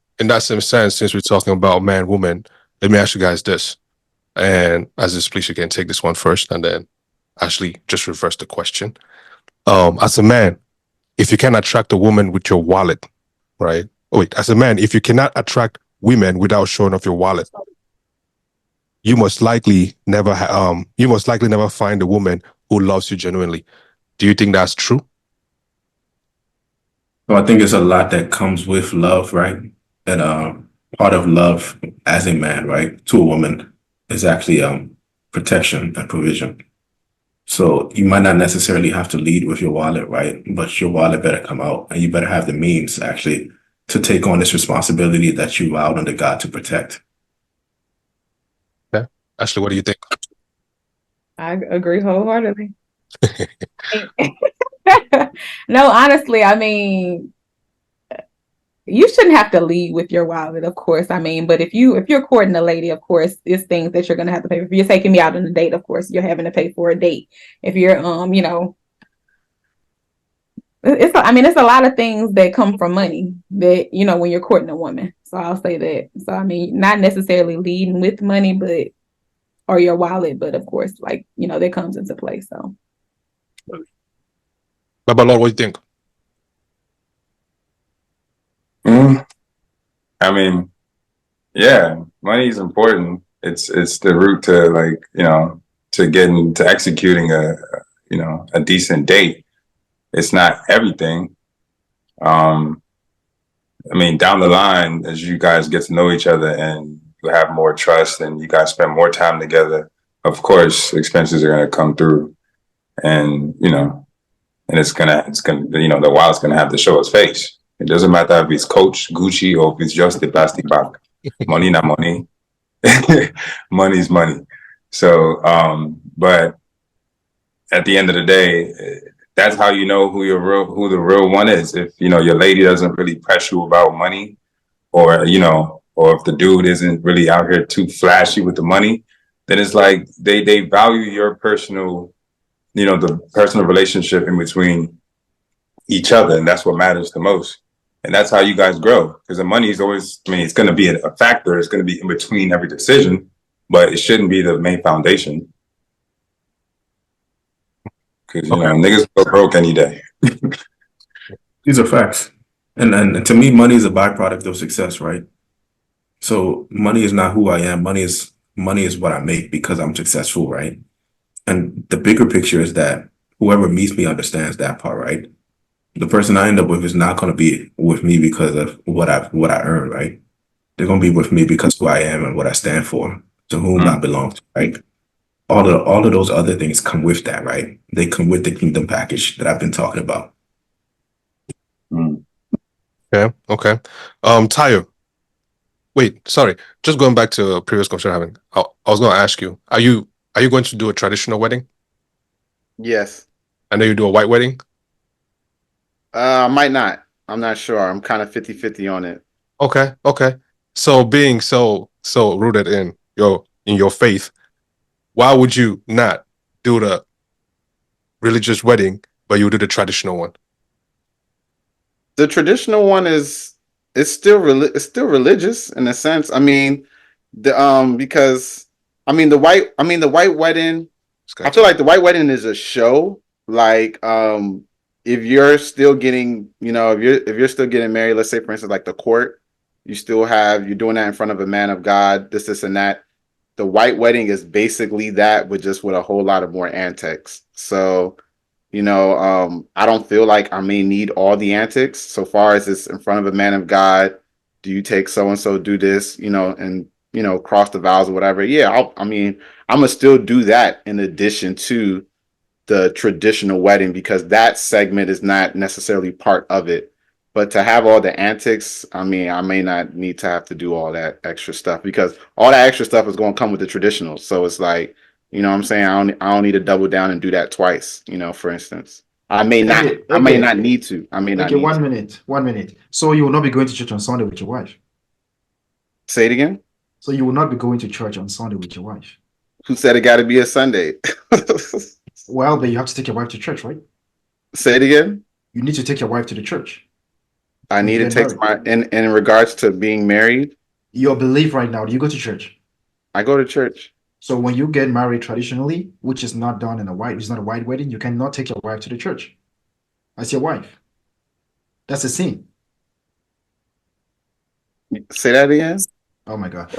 same sense, since we're talking about man, woman, let me ask you guys this. And as this, please, you can take this one first, and then actually just reverse the question. As a man, if you can attract a woman with your wallet, right? Oh, wait, as a man, if you cannot attract women without showing off your wallet, you must likely never find a woman who loves you genuinely. Do you think that's true? So I think it's a lot that comes with love, right? And part of love as a man, right, to a woman is actually protection and provision. So you might not necessarily have to lead with your wallet, right? But your wallet better come out, and you better have the means actually to take on this responsibility that you vowed under God to protect. Yeah. Ashley, what do you think? I agree wholeheartedly. No, honestly, I mean, you shouldn't have to lead with your wallet, of course. I mean, but if you're courting a lady, of course, it's things that you're gonna have to pay for. If you're taking me out on a date, of course, you're having to pay for a date. If you're it's a lot of things that come from money that, when you're courting a woman. So I'll say that. So I mean, not necessarily leading with money, but or your wallet, but of course, like, that comes into play. So Baba Lord, what do you think? I mean, yeah, money is important. It's the route to, like, to getting to executing a decent date. It's not everything. I mean, down the line, as you guys get to know each other and you have more trust and you guys spend more time together, of course, expenses are going to come through, and and it's gonna the wallet's gonna have to show its face. It doesn't matter if it's Coach, Gucci, or if it's just the plastic bag. Money, not money. Money's money. So, but at the end of the day, that's how you know who the real one is. If your lady doesn't really press you about money, or or if the dude isn't really out here too flashy with the money, then it's like they value your personal, the personal relationship in between each other, and that's what matters the most. And that's how you guys grow, because the money is always, I mean, it's going to be a factor. It's going to be in between every decision, but it shouldn't be the main foundation. Because niggas go broke any day. These are facts. And to me, money is a byproduct of success, right? So money is not who I am. Money is what I make because I'm successful, right? And the bigger picture is that whoever meets me understands that part, right? The person I end up with is not going to be with me because of what I earn, right? They're going to be with me because who I am and what I stand for, to whom I belong to, right? All of those other things come with that, right? They come with the kingdom package that I've been talking about. Okay. Tayo. Wait, sorry. Just going back to a previous question I'm having. I was going to ask you, are you going to do a traditional wedding? Yes. I know you do a white wedding. I might not. I'm not sure. I'm kind of 50-50 on it. Okay. So being so rooted in your faith, why would you not do the religious wedding, but you do the traditional one? The traditional one is still religious in a sense. I mean, because the white wedding. I feel like the white wedding is a show. Like, if you're still getting, if you're still getting married, let's say for instance, like the court, you're doing that in front of a man of God, this and that. The white wedding is basically that, but just with a whole lot of more antics. So, I don't feel like I may need all the antics. So far as it's in front of a man of God, do you take so and so, do this, and cross the vows or whatever? Yeah, I'm gonna still do that in addition to the traditional wedding, because that segment is not necessarily part of it. But to have all the antics, I may not need to have to do all that extra stuff, because all that extra stuff is going to come with the traditional. So it's like, what I'm saying? I don't need to double down and do that twice, for instance. I may not need to. Okay, 1 minute. 1 minute. So you will not be going to church on Sunday with your wife? Say it again? So you will not be going to church on Sunday with your wife? Who said it got to be a Sunday? Well, then you have to take your wife to church, right? Say it again? You need to take your wife to the church. I need to take in regards to being married. Your belief right now, do you go to church? I go to church. So when you get married traditionally, which is not done in it's not a white wedding, you cannot take your wife to the church as your wife. That's a sin. Say that again. Oh my God.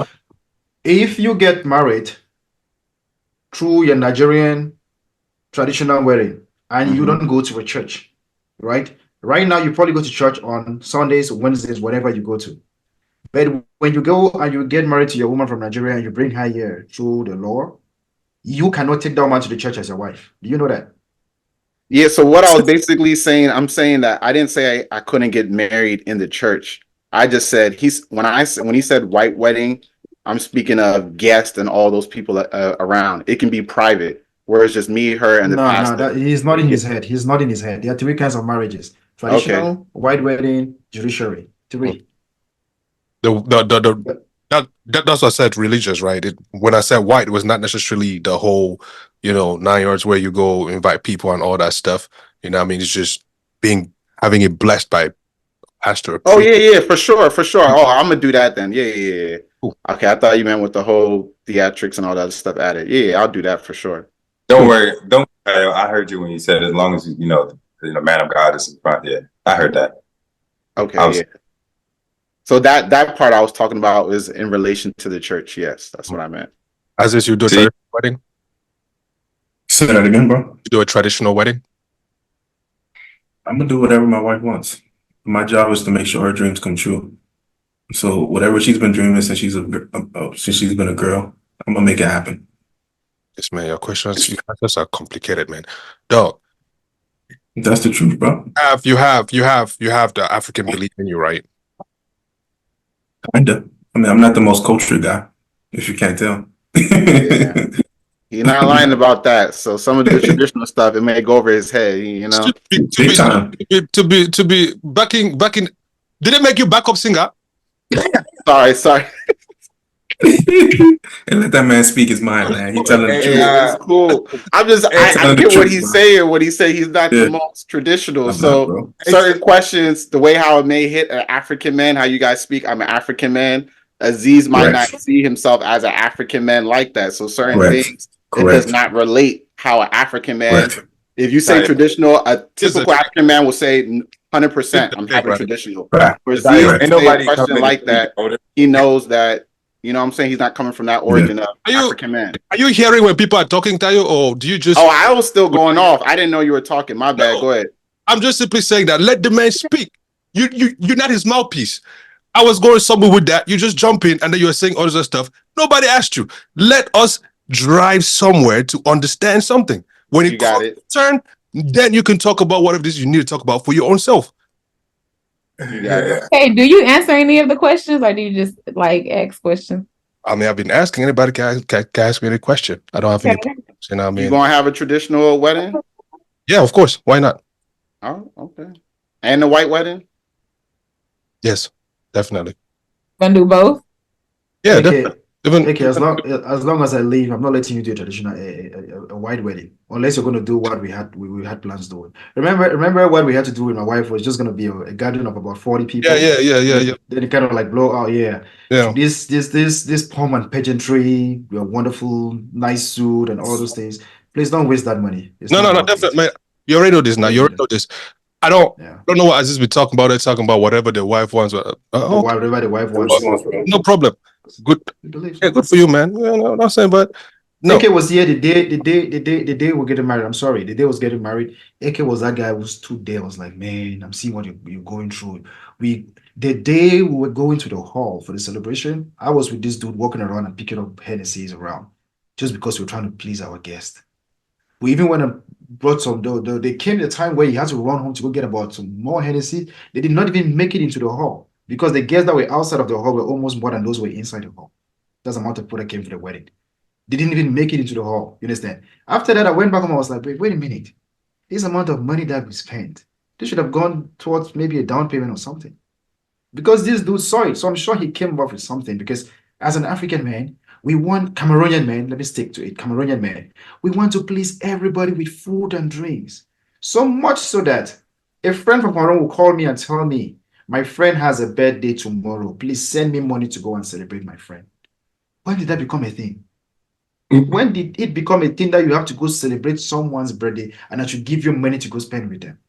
If you get married through your Nigerian traditional wedding and you don't go to a church, right? Right now, you probably go to church on Sundays, Wednesdays, whatever you go to. But when you go and you get married to your woman from Nigeria and you bring her here through the law, you cannot take that woman to the church as your wife. Do you know that? Yeah, so what I was basically saying, I'm saying that I didn't say I couldn't get married in the church. I just said when he said white wedding, I'm speaking of guests and all those people around. It can be private, where it's just me, her, and the No, pastor. he's not in his head. He's not in his head. There are three kinds of marriages: Okay. traditional, white wedding, judiciary. Three. That's what I said, religious, right? When I said white, it was not necessarily the whole, 9 yards where you go invite people and all that stuff. You know what I mean? It's just having it blessed by a pastor. Oh yeah, for sure. Oh, I'm gonna do that then. Yeah. Cool. Okay, I thought you meant with the whole theatrics and all that stuff added. Yeah, I'll do that for sure. Don't worry. I heard you when you said as long as the man of God is in front. Yeah, I heard that. Okay, yeah. So that part I was talking about is in relation to the church. Yes, that's what I meant. As is, you do a traditional wedding? Say that again, bro. You do a traditional wedding? I'm gonna do whatever my wife wants. My job is to make sure her dreams come true. So whatever she's been dreaming since she's been a girl, I'm gonna make it happen. Yes, man. Your questions are complicated, man. Dog. That's the truth, bro. You have the African belief in you, right? Kinda. I mean, I'm not the most cultured guy, if you can't tell. Yeah. You're not lying about that. So some of the traditional stuff, it may go over his head, Big time. To be backing. Did it make you backup singer? Sorry. And let that man speak his mind, man. He's telling the truth. It's cool. I get what he's saying when he say he's not the most traditional. So certain questions, the way how it may hit an African man, how you guys speak, I'm an African man. Aziz might not see himself as an African man like that. So certain things, it does not relate how an African man. If you say traditional, a typical African man will say 100%. I'm having traditional. For Aziz, ain't nobody question like that. He knows that. You know what I'm saying? He's not coming from that origin of African man. Are you hearing when people are talking to you, or do you just... Oh, I was still going off. I didn't know you were talking. My bad. Go ahead. I'm just simply saying that let the man speak. You're not his mouthpiece. I was going somewhere with that. You just jump in and then you're saying all this other stuff. Nobody asked you. Let us drive somewhere to understand something. When you got it, turn, then you can talk about whatever it is you need to talk about for your own self. You got it. Hey, do you answer any of the questions, or do you just ask questions? I mean, I've been asking anybody can ask me any question. I don't have any problems. You know what I mean? You gonna have a traditional wedding? Yeah, of course. Why not? Oh, okay. And the white wedding? Yes, definitely. Gonna do both? Yeah, Okay, as long as I leave, I'm not letting you do a traditional a white wedding, unless you're going to do what we had plans doing. Remember what we had to do with my wife was just going to be a gathering of about 40 people. Yeah. Then it kind of blow out. Yeah. This pomp and pageantry, your wonderful nice suit and all those things. Please don't waste that money. No, definitely, man. You already know this now. You already know this. I don't know what Aziz be talking about. They're talking about whatever the wife wants. Whatever the wife wants. No problem. Good. Yeah, good for you, man. Yeah, no, not saying, but no. AK was here the day we're getting married. I'm sorry, the day I was getting married. AK was that guy who stood there. I was like, man, I'm seeing what you're going through. The day we were going to the hall for the celebration, I was with this dude walking around and picking up Hennessy's around, just because we were trying to please our guest. We even went and brought some. They came at a time where he had to run home to go get about some more Hennessy. They did not even make it into the hall, because the guests that were outside of the hall were almost more than those who were inside the hall. That's the amount of people that came to the wedding. They didn't even make it into the hall. You understand? After that, I went back home. I was like, wait a minute. This amount of money that we spent, this should have gone towards maybe a down payment or something. Because this dude saw it. So I'm sure he came up with something. Because as an African man, we want Cameroonian men. Let me stick to it. Cameroonian men. We want to please everybody with food and drinks. So much so that a friend from Cameroon will call me and tell me, my friend has a birthday tomorrow. Please send me money to go and celebrate my friend. When did that become a thing? When did it become a thing that you have to go celebrate someone's birthday and that you give you money to go spend with them?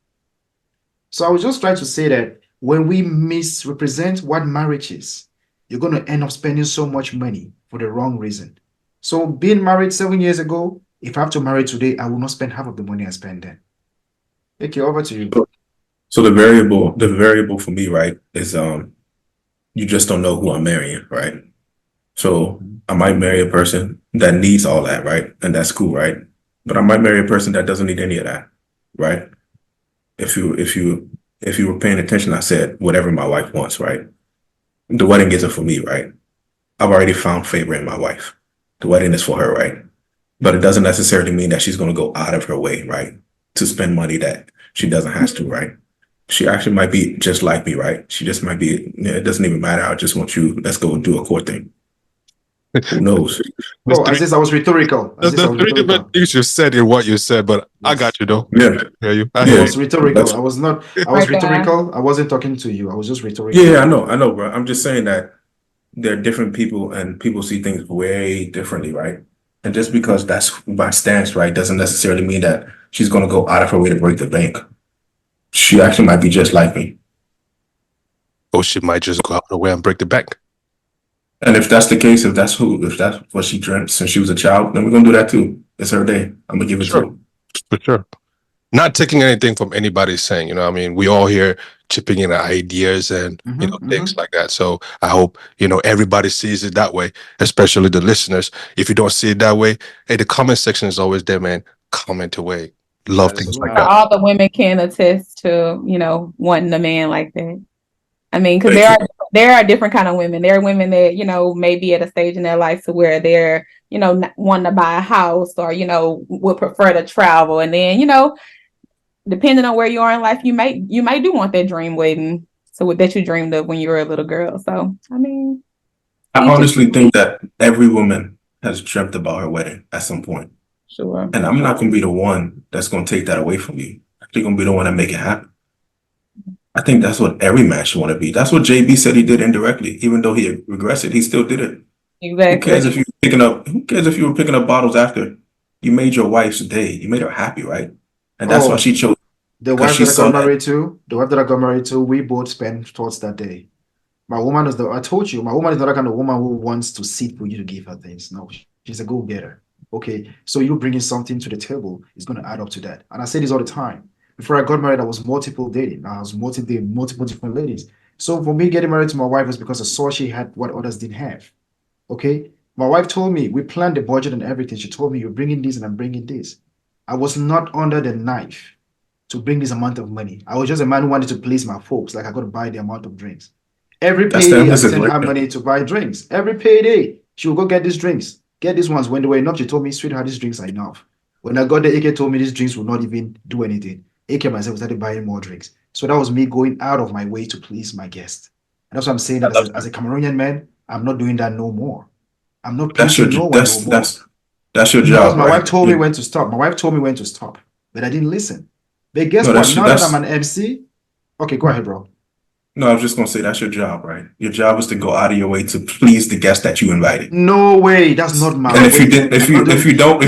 So I was just trying to say that when we misrepresent what marriage is, you're going to end up spending so much money for the wrong reason. So being married 7 years ago, if I have to marry today, I will not spend half of the money I spend then. Okay, over to you. So the variable for me, right, is you just don't know who I'm marrying, right? So I might marry a person that needs all that, right? And that's cool, right? But I might marry a person that doesn't need any of that, right? If you were paying attention, I said whatever my wife wants, right? The wedding isn't for me, right? I've already found favor in my wife. The wedding is for her, right? But it doesn't necessarily mean that she's going to go out of her way, right, to spend money that she doesn't have to, right? She actually might be just like me, right? She just might be, it doesn't even matter. I just want you, let's go do a court thing. Who knows? There's Oh, as three, this I was rhetorical. As this I was three different rhetorical. things you said in what you said, but I Yes. got you though. Yeah. I hear you. I I hear was you. rhetorical. I was Right, rhetorical. I wasn't talking to you. I was just rhetorical. Yeah, I know, bro. I'm just saying that there are different people and people see things way differently, right? And just because that's my stance, right, doesn't necessarily mean that she's going to go out of her way to break the bank. She actually might be just like me. Or she might just go out of the way and break the bank. And if that's the case, if that's what she dreamt since she was a child, then we're gonna do that too. It's her day. I'm gonna give it to her. For sure. Not taking anything from anybody's saying, I mean, we all here chipping in ideas and, things like that. So I hope, everybody sees it that way, especially the listeners. If you don't see it that way, hey, the comment section is always there, man. Comment away. Love things like that. all the women can attest to, wanting a man like that. I mean, because Thank there are different kind of women. There are women that, may be at a stage in their life to where they're, wanting to buy a house or, would prefer to travel. And then, depending on where you are in life, you might do want that dream wedding. So that you dreamed of when you were a little girl. So, I mean. I honestly think that every woman has dreamt about her wedding at some point. Sure. And I'm not gonna be the one that's gonna take that away from you. I'm actually gonna be the one that make it happen. I think that's what every man should want to be. That's what JB said he did indirectly. Even though he regrets it, he still did it. Exactly. Who cares if you were picking up bottles after you made your wife's day? You made her happy, right? And that's why she chose. The wife that I got married to, we both spent towards that day. My woman I told you, my woman is not the kind of woman who wants to sit for you to give her things. No, she's a go-getter. Okay, so you bringing something to the table is going to add up to that. And I say this all the time. Before I got married, I was multiple dating. I was multiple different ladies. So for me, getting married to my wife was because I saw she had what others didn't have. Okay, my wife told me, we planned the budget and everything. She told me, you're bringing this and I'm bringing this. I was not under the knife to bring this amount of money. I was just a man who wanted to please my folks. Like I got to buy the amount of drinks. Every payday, I sent her money to buy drinks. Every payday, she would go get these drinks. Get these ones. When they were enough, she told me, sweetheart, these drinks are enough. When I got there, AK told me these drinks would not even do anything. AK myself started buying more drinks. So that was me going out of my way to please my guest. And that's what I'm saying. That as a Cameroonian man, I'm not doing that no more. I'm not pleasing no one no more. That's your job. My wife told me when to stop. My wife told me when to stop, but I didn't listen. But guess what? Now that I'm an MC, okay, go ahead, bro. No, I was just gonna say that's your job, right? Your job is to go out of your way to please the guest that you invited. No way, that's not my. And if you don't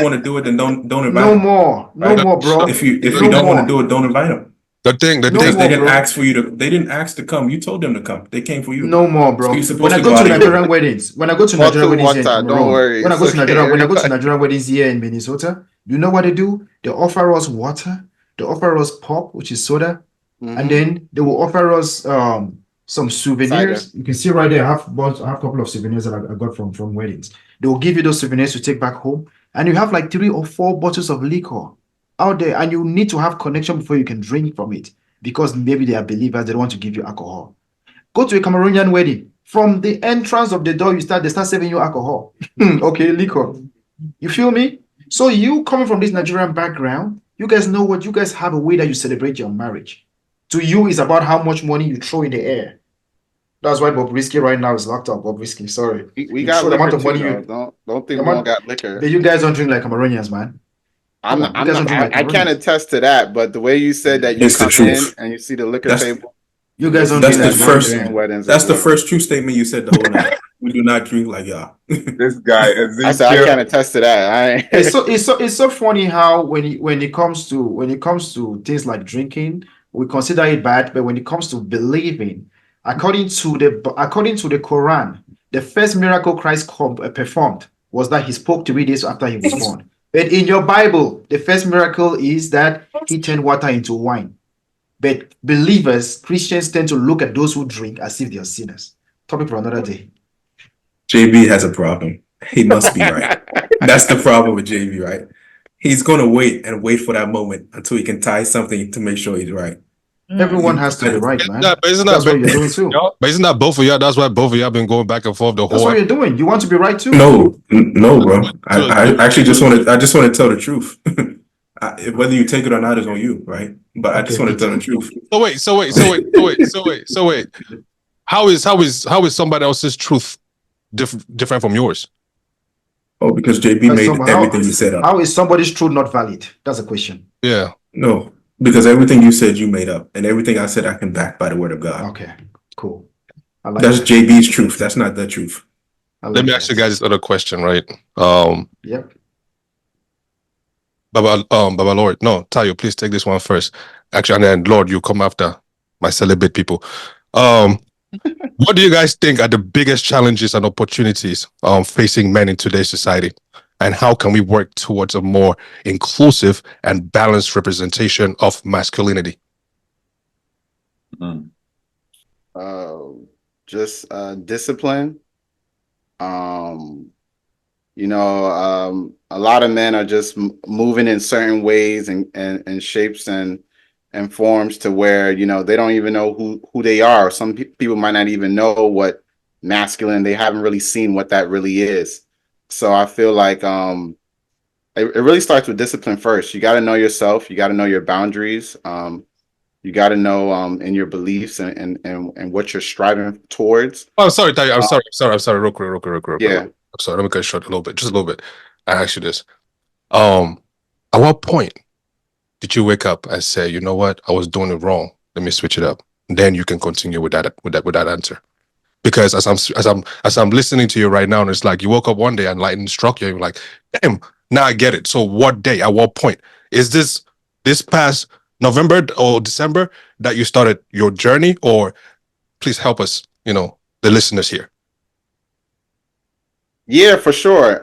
want to do it, then don't invite. No more, bro. If you don't want to do it, don't invite them. Because they didn't ask for you to. They didn't ask to come. You told them to come. They came for you. No more, bro. So when I go to Nigerian weddings, when I go to Nigerian weddings here in Cameroon, when I go to Nigerian weddings here in Minnesota, you know what they do? They offer us water. They offer us pop, which is soda. And then they will offer us some souvenirs. Cider. You can see right there, I have a couple of souvenirs that I got from weddings. They will give you those souvenirs to take back home. And you have like 3 or 4 bottles of liquor out there. And you need to have connection before you can drink from it. Because maybe they are believers, they don't want to give you alcohol. Go to a Cameroonian wedding. From the entrance of the door, they start serving you alcohol. Okay, liquor. You feel me? So you coming from this Nigerian background, you guys know what you guys have a way that you celebrate your marriage. To you, it's about how much money you throw in the air. That's why Bobrisky right now is locked up. Bobrisky, sorry. We got liquor amount of money too, don't think we don't got liquor. But you guys don't drink like Cameroonians, man. I can't attest to that, but the way you said that you come in and you see the liquor table. You guys don't drink like weddings. That's the first true statement you said the whole night. We do not drink like y'all. This guy, I said I can't attest to that. It's so funny how when it comes to things like drinking, we consider it bad, but when it comes to believing, according to the Quran, the first miracle Christ performed was that he spoke 3 days after he was born. But in your Bible, the first miracle is that he turned water into wine. But believers, Christians tend to look at those who drink as if they are sinners. Topic for another day. JB has a problem. He must be right. That's the problem with JB, right? He's gonna wait for that moment until he can tie something to make sure he's right. Everyone has to be right, man. But isn't That's that what you're doing too. but isn't that both of y'all? That's why both of y'all been going back and forth the That's whole. what you're doing. You want to be right too. No, bro. I actually just want to tell the truth. Whether you take it or not is on you, right? But I just want to tell the truth. So wait. How is somebody else's truth different from yours? Oh, because JB made everything you said up. How is somebody's truth not valid? That's a question. Yeah. No, because everything you said you made up, and everything I said I can back by the word of God. Okay, cool. That's that. JB's truth. That's not the truth. Let me ask you guys this other question, right? Yep. Baba Lord, no, Tayo, please take this one first. Actually, and then Lord, you come after my celibate people. What do you guys think are the biggest challenges and opportunities facing men in today's society? And how can we work towards a more inclusive and balanced representation of masculinity? Just discipline. A lot of men are just moving in certain ways and shapes and forms to where, they don't even know who they are. Some people might not even know what masculine, they haven't really seen what that really is. So I feel like it really starts with discipline first. You got to know yourself. You got to know your boundaries. You got to know in your beliefs and what you're striving towards. Oh, sorry, Tayo. I'm sorry. Real quick. Yeah. I'm sorry. Let me cut it short a little bit, just a little bit. I ask you this. At what point did you wake up and say, you know what, I was doing it wrong, let me switch it up? And then you can continue with that answer. Because as I'm listening to you right now, and it's like you woke up one day and lightning struck you, and you're like, damn, now I get it. So what day, at what point? Is this past November or December that you started your journey? Or please help us, the listeners here. Yeah, for sure.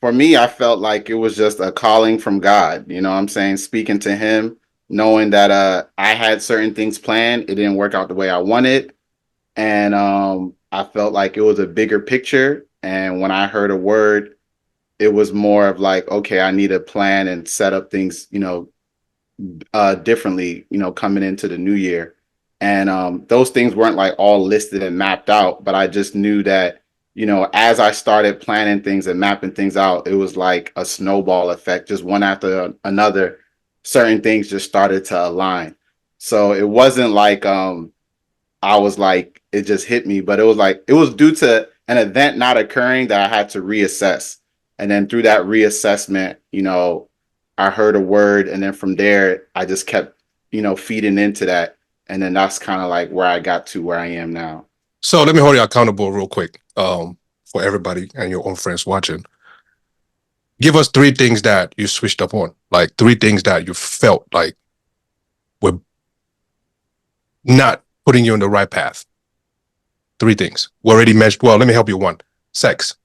For me, I felt like it was just a calling from God, what I'm saying, speaking to him, knowing that I had certain things planned. It didn't work out the way I wanted. And I felt like it was a bigger picture. And when I heard a word, it was more of like, okay, I need to plan and set up things, differently, coming into the new year. And those things weren't like all listed and mapped out, but I just knew that, as I started planning things and mapping things out, it was like a snowball effect, just one after another. Certain things just started to align. So it wasn't like I was like, it just hit me, but it was like, it was due to an event not occurring that I had to reassess. And then through that reassessment, I heard a word, and then from there, I just kept, feeding into that. And then that's kind of like where I got to where I am now. So let me hold you accountable real quick for everybody and your own friends watching. Give us 3 things that you switched up on, like 3 things that you felt like were not putting you on the right path. 3 things. We already mentioned, well, let me help you. 1, sex.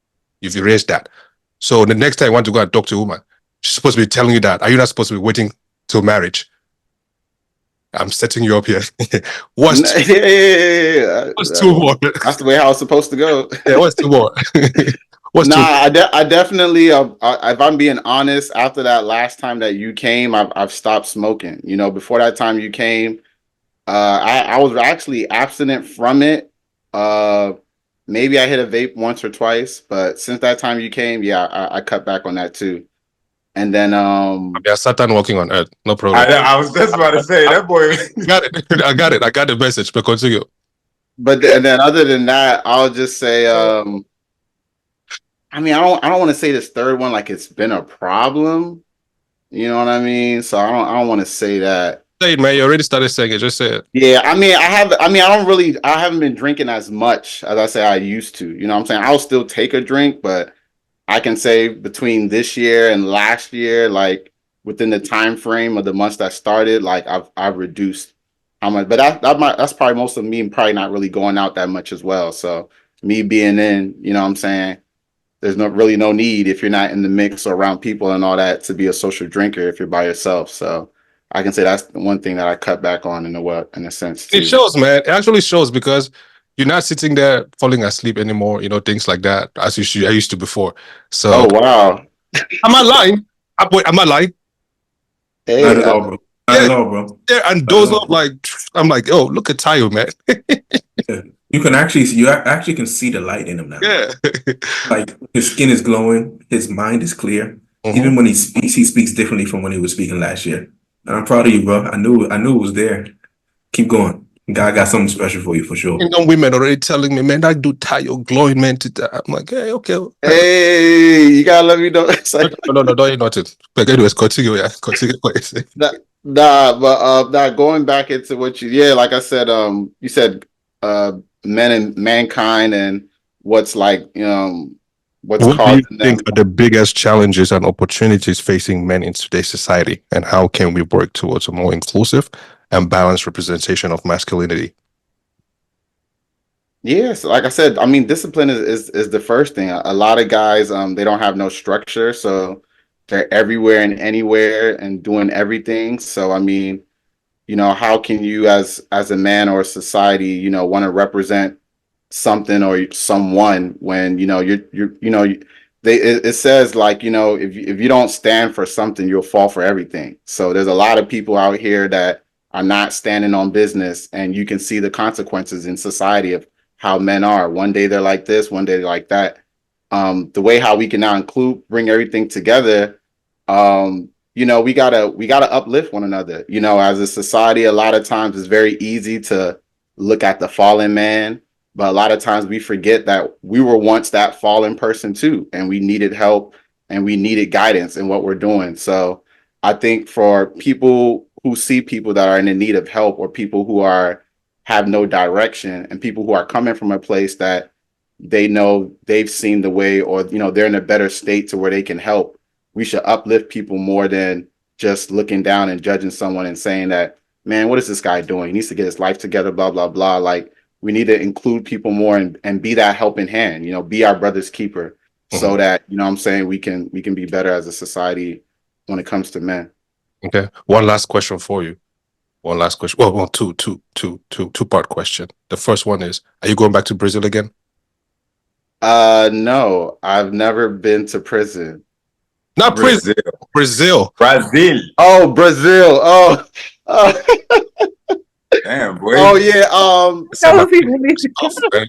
You've erased that. So the next time you want to go and talk to a woman, she's supposed to be telling you that. Are you not supposed to be waiting till marriage? I'm setting you up here. What's 2 more? That's the way how it's supposed to go. Yeah, what's 2 more? I definitely, if I'm being honest, after that last time that you came, I've stopped smoking. Before that time you came, I was actually abstinent from it. Maybe I hit a vape once or twice, but since that time you came, I cut back on that too. And then Satan walking on earth, no problem. I was just about to say that boy. I got it. I got the message. But continue. But then other than that, I'll just say, I don't want to say this third one like it's been a problem. You know what I mean? So I don't want to say that. Say it, man. You already started saying it. Just say it. Yeah, I mean, I haven't been drinking as much as I say I used to. You know what I'm saying? I'll still take a drink, but I can say between this year and last year, like within the time frame of the months that started, like I've reduced how much. But that's probably most of me probably not really going out that much as well. So me being in, you know what I'm saying? There's no need if you're not in the mix or around people and all that to be a social drinker if you're by yourself. So I can say that's the one thing that I cut back on in a sense too. It shows, man. It actually shows because you're not sitting there falling asleep anymore. You know, things like that as I used to before. So, Oh wow! am I lying? Wait, am I lying? Hey, Not at all, bro. Not at all, bro. Yeah, and those are like, I'm like, oh, look at Tayo, man. Yeah. You actually can see the light in him now. Yeah. Like his skin is glowing, his mind is clear. Mhm. Even when he speaks differently from when he was speaking last year. And I'm proud of you, bro. I knew it was there. Keep going. God got something special for you for sure. You know, women already telling me, man, I do Tayo glowing, man. I'm like, hey, okay. hey, you gotta let me know. It's like, No, don't you not it. But anyways, continue, yeah. Continue what you say. going back into what like I said, you said men and mankind and what's like what's What do causing you them. think are the biggest challenges and opportunities facing men in today's society, and how can we work towards a more inclusive and balanced representation of masculinity? Yes, like I said, I mean, discipline is the first thing. A lot of guys, they don't have no structure, so they're everywhere and anywhere and doing everything. So I mean, how can you as a man or a society, want to represent something or someone when it says like if you don't stand for something, you'll fall for everything. So there's a lot of people out here that are not standing on business, and you can see the consequences in society of how men are. One day they're like this, one day they're like that. The way how we can now bring everything together. We gotta uplift one another. As a society, a lot of times it's very easy to look at the fallen man, but a lot of times we forget that we were once that fallen person too, and we needed help and we needed guidance in what we're doing. So I think for people who see people that are in the need of help, or people who have no direction, and people who are coming from a place that they know they've seen the way, or they're in a better state to where they can help, we should uplift people more than just looking down and judging someone and saying that, man, what is this guy doing? He needs to get his life together, blah, blah, blah. Like, we need to include people more and be that helping hand, be our brother's keeper, so that, what I'm saying, we can be better as a society when it comes to men. Okay. One last question for you. One last question. Well, two-part question. The first one is, are you going back to Brazil again? No, I've never been to prison. Not Brazil. Brazil. Oh, Brazil. Oh, damn, boy. Oh yeah.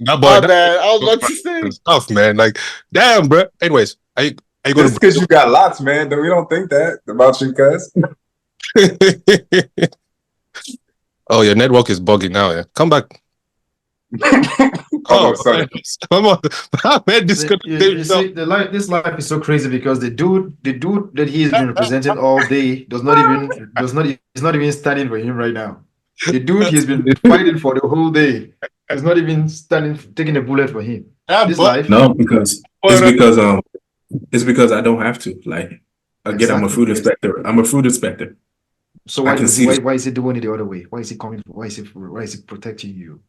My bad. I was about to say stuff, man. Like, damn, bro. Anyways, are you going to? Because you got lots, man. We don't think that about you, cuz. Oh, your network is buggy now. Yeah, come back. Sorry. Come on, man. You see, this life is so crazy because the dude that he's been representing all day is not even standing for him right now. The dude he's been fighting for the whole day is not even taking a bullet for him. This life. No, because it's because I don't have to. Like, again, exactly. I'm a fruit inspector. So why is he doing it the other way? Why is he coming? Why is he protecting you?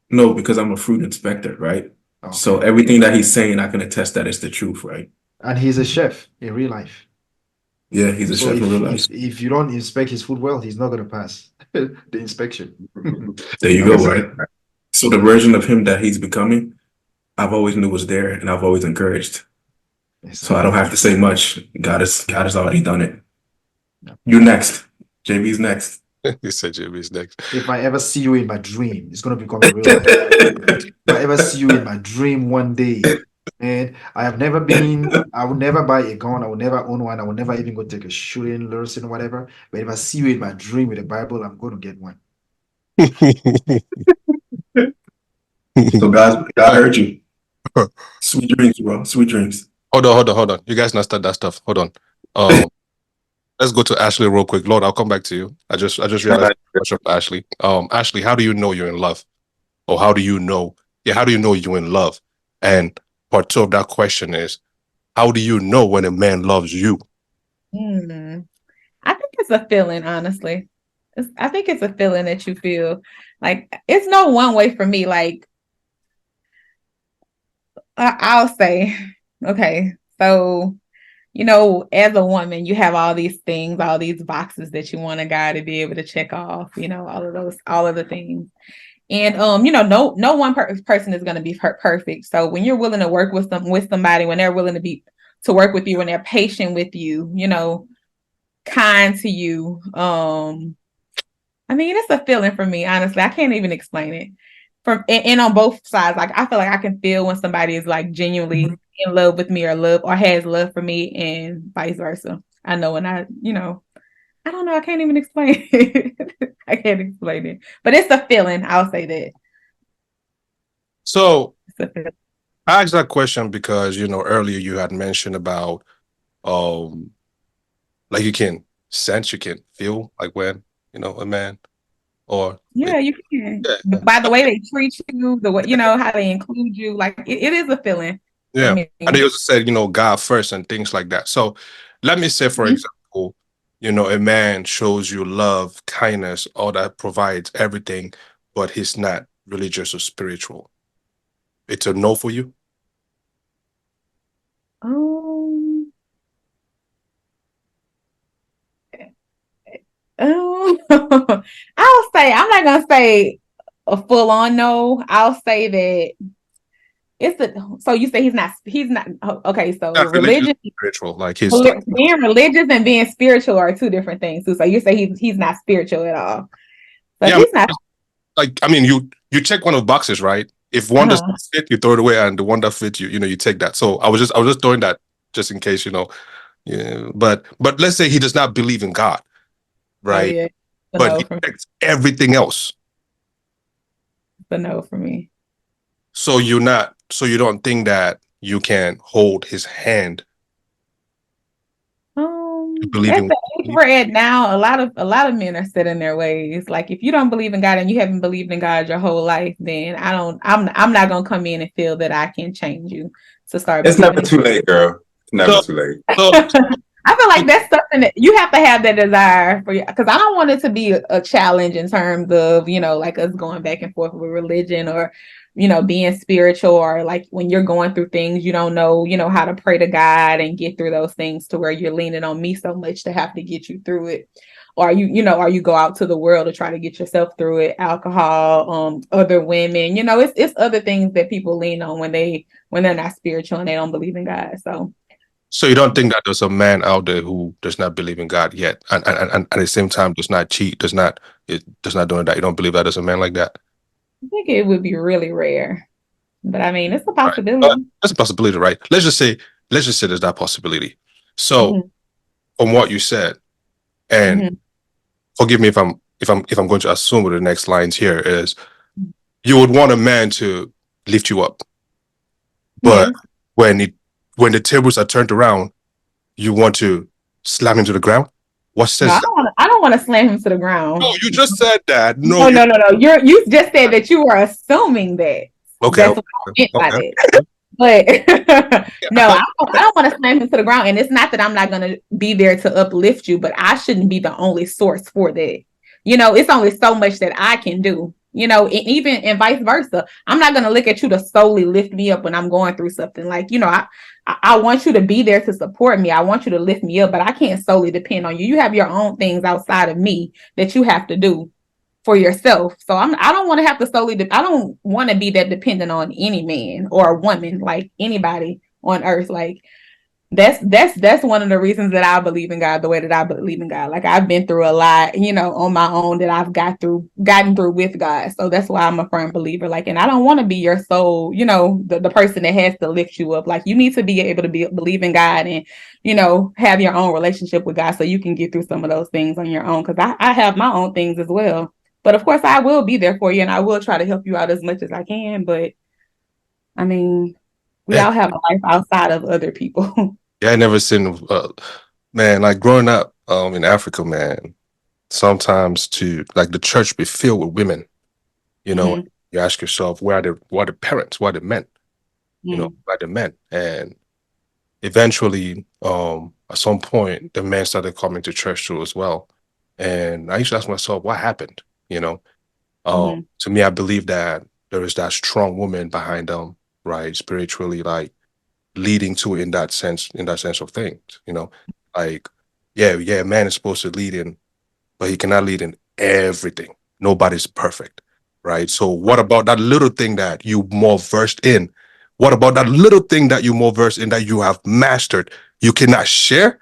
No, because I'm a fruit inspector, right? Okay. So everything that he's saying, I can attest that it's the truth, right? And he's a chef in real life. Yeah, he's a chef in real life. If you don't inspect his food well, he's not going to pass the inspection. There you go, right? So the version of him that he's becoming, I've always knew was there, and I've always encouraged. So I don't have to say much. God has already done it. You're next. JB's next. You said JB's next. If I ever see you in my dream, it's going to become a real life. If I ever see you in my dream one day, and I will never buy a gun. I will never own one. I will never even go take a shooting lesson or whatever. But if I see you in my dream with a Bible, I'm going to get one. So God heard you. Sweet dreams, bro. Sweet dreams. Hold on. You guys not start that stuff. Hold on. let's go to Ashley real quick. Lord, I'll come back to you. I just realized a question for Ashley. Ashley, how do you know you're in love? Or how do you know? Yeah, how do you know you're in love? And part two of that question is, how do you know when a man loves you? I think it's a feeling, honestly. I think it's a feeling that you feel. Like, it's no one way for me. Like, I'll say, okay, so, as a woman, you have all these things, all these boxes that you want a guy to be able to check off, all of the things. And no one person is going to be perfect. So when you're willing to work with somebody, when they're willing to work with you, when they're patient with you, kind to you, I mean, it's a feeling for me, honestly. I can't even explain it. And on both sides, like, I feel like I can feel when somebody is like genuinely in love with me or has love for me, and vice versa. I know when I don't know. I can't even explain it. I can't explain it, but it's a feeling. I'll say that. So It's a feeling. I asked that question because, earlier you had mentioned about, like you can sense, you can feel like when, a man or Yeah, you can. yeah, By the way they treat you, the way how they include you, like it is a feeling for yeah. me. And they also said, God first and things like that. So let me say, for example, a man shows you love, kindness, all that provides everything, but he's not religious or spiritual. It's a no for you? Um, I'll say I'm not gonna say a full on no. I'll say that so you say he's not okay, so Not religious, religion, spiritual, like his being religious and being spiritual are two different things too. So you say he's not spiritual at all. So if yeah, he's not like I mean, you check one of the boxes, right? If one doesn't fit, you throw it away, and the one that fits you, you take that. So I was just throwing that just in case, Yeah, but let's say he does not believe in God, oh right? yeah, the But no he for me. checks everything else. The no for me. So you don't think that you can hold his hand to believe At in the age we're at now, a lot of men are set in their ways. Like, if you don't believe in God and you haven't believed in God your whole life, then I'm not gonna come in and feel that I can change you to start It's never believing. too late, girl. It's never so too late. so I feel like that's something that you have to have that desire for you, because I don't want it to be a challenge in terms of, like us going back and forth with religion, or, being spiritual, or like when you're going through things, you don't know, how to pray to God and get through those things, to where you're leaning on me so much to have to get you through it. Or you go out to the world to try to get yourself through it, alcohol, other women, it's other things that people lean on when they're not spiritual and they don't believe in God. so you don't think that there's a man out there who does not believe in God yet, and at the same time does not cheat, does not doing that. You don't believe that there's a man like that, I think it would be really rare, but I mean, it's a right? possibility. That's a possibility, right? Let's just say there's that possibility. So Mhm, from what you said, and mhm. forgive me if I'm going to assume what the next lines here is, you would want a man to lift you up, but Yes. when it when the tables are turned around, you want to slam him to the ground. What No, says that? I don't want to slam him to the No, ground. you just said that. No, No, no, no, no. You just said that you were assuming that. okay, That's okay, what I meant by okay. that. But no, I don't want to slam him to the ground. And it's not that I'm not going to be there to uplift you, but I shouldn't be the only source for that. It's only so much that I can do. And even and vice versa. I'm not going to look at you to solely lift me up when I'm going through something. Like, I want you to be there to support me. I want you to lift me up, but I can't solely depend on you. You have your own things outside of me that you have to do for yourself. So I don't want to have to I don't want to be that dependent on any man or a woman, like anybody on earth. Like, that's one of the reasons that I believe in God the way that I believe in God. Like, I've been through a lot, on my own, that I've gotten through with God. So that's why I'm a firm believer. Like, and I don't want to be your soul, the person that has to lift you up. Like, you need to be able to believe in God and, have your own relationship with God so you can get through some of those things on your own. Cause I have my own things as well. But of course I will be there for you and I will try to help you out as much as I can. But I mean, we Yeah, all have a life outside of other people. yeah. I never seen Man, like growing up in Africa, man, sometimes to like the church be filled with women, you know, Mhm. you ask yourself, where are the parents, where are the men, Mhm. where are the men? And eventually, at some point, the men started coming to church too as well. And I used to ask myself, what happened? You know, Mhm. to me, I believe that there is that strong woman behind them, right? Spiritually, like leading to in that sense of things, like, yeah, a man is supposed to lead in, but he cannot lead in everything. Nobody's perfect, right? So what about that little thing that you more versed in? What about that little thing that you more versed in that you have mastered? You cannot share?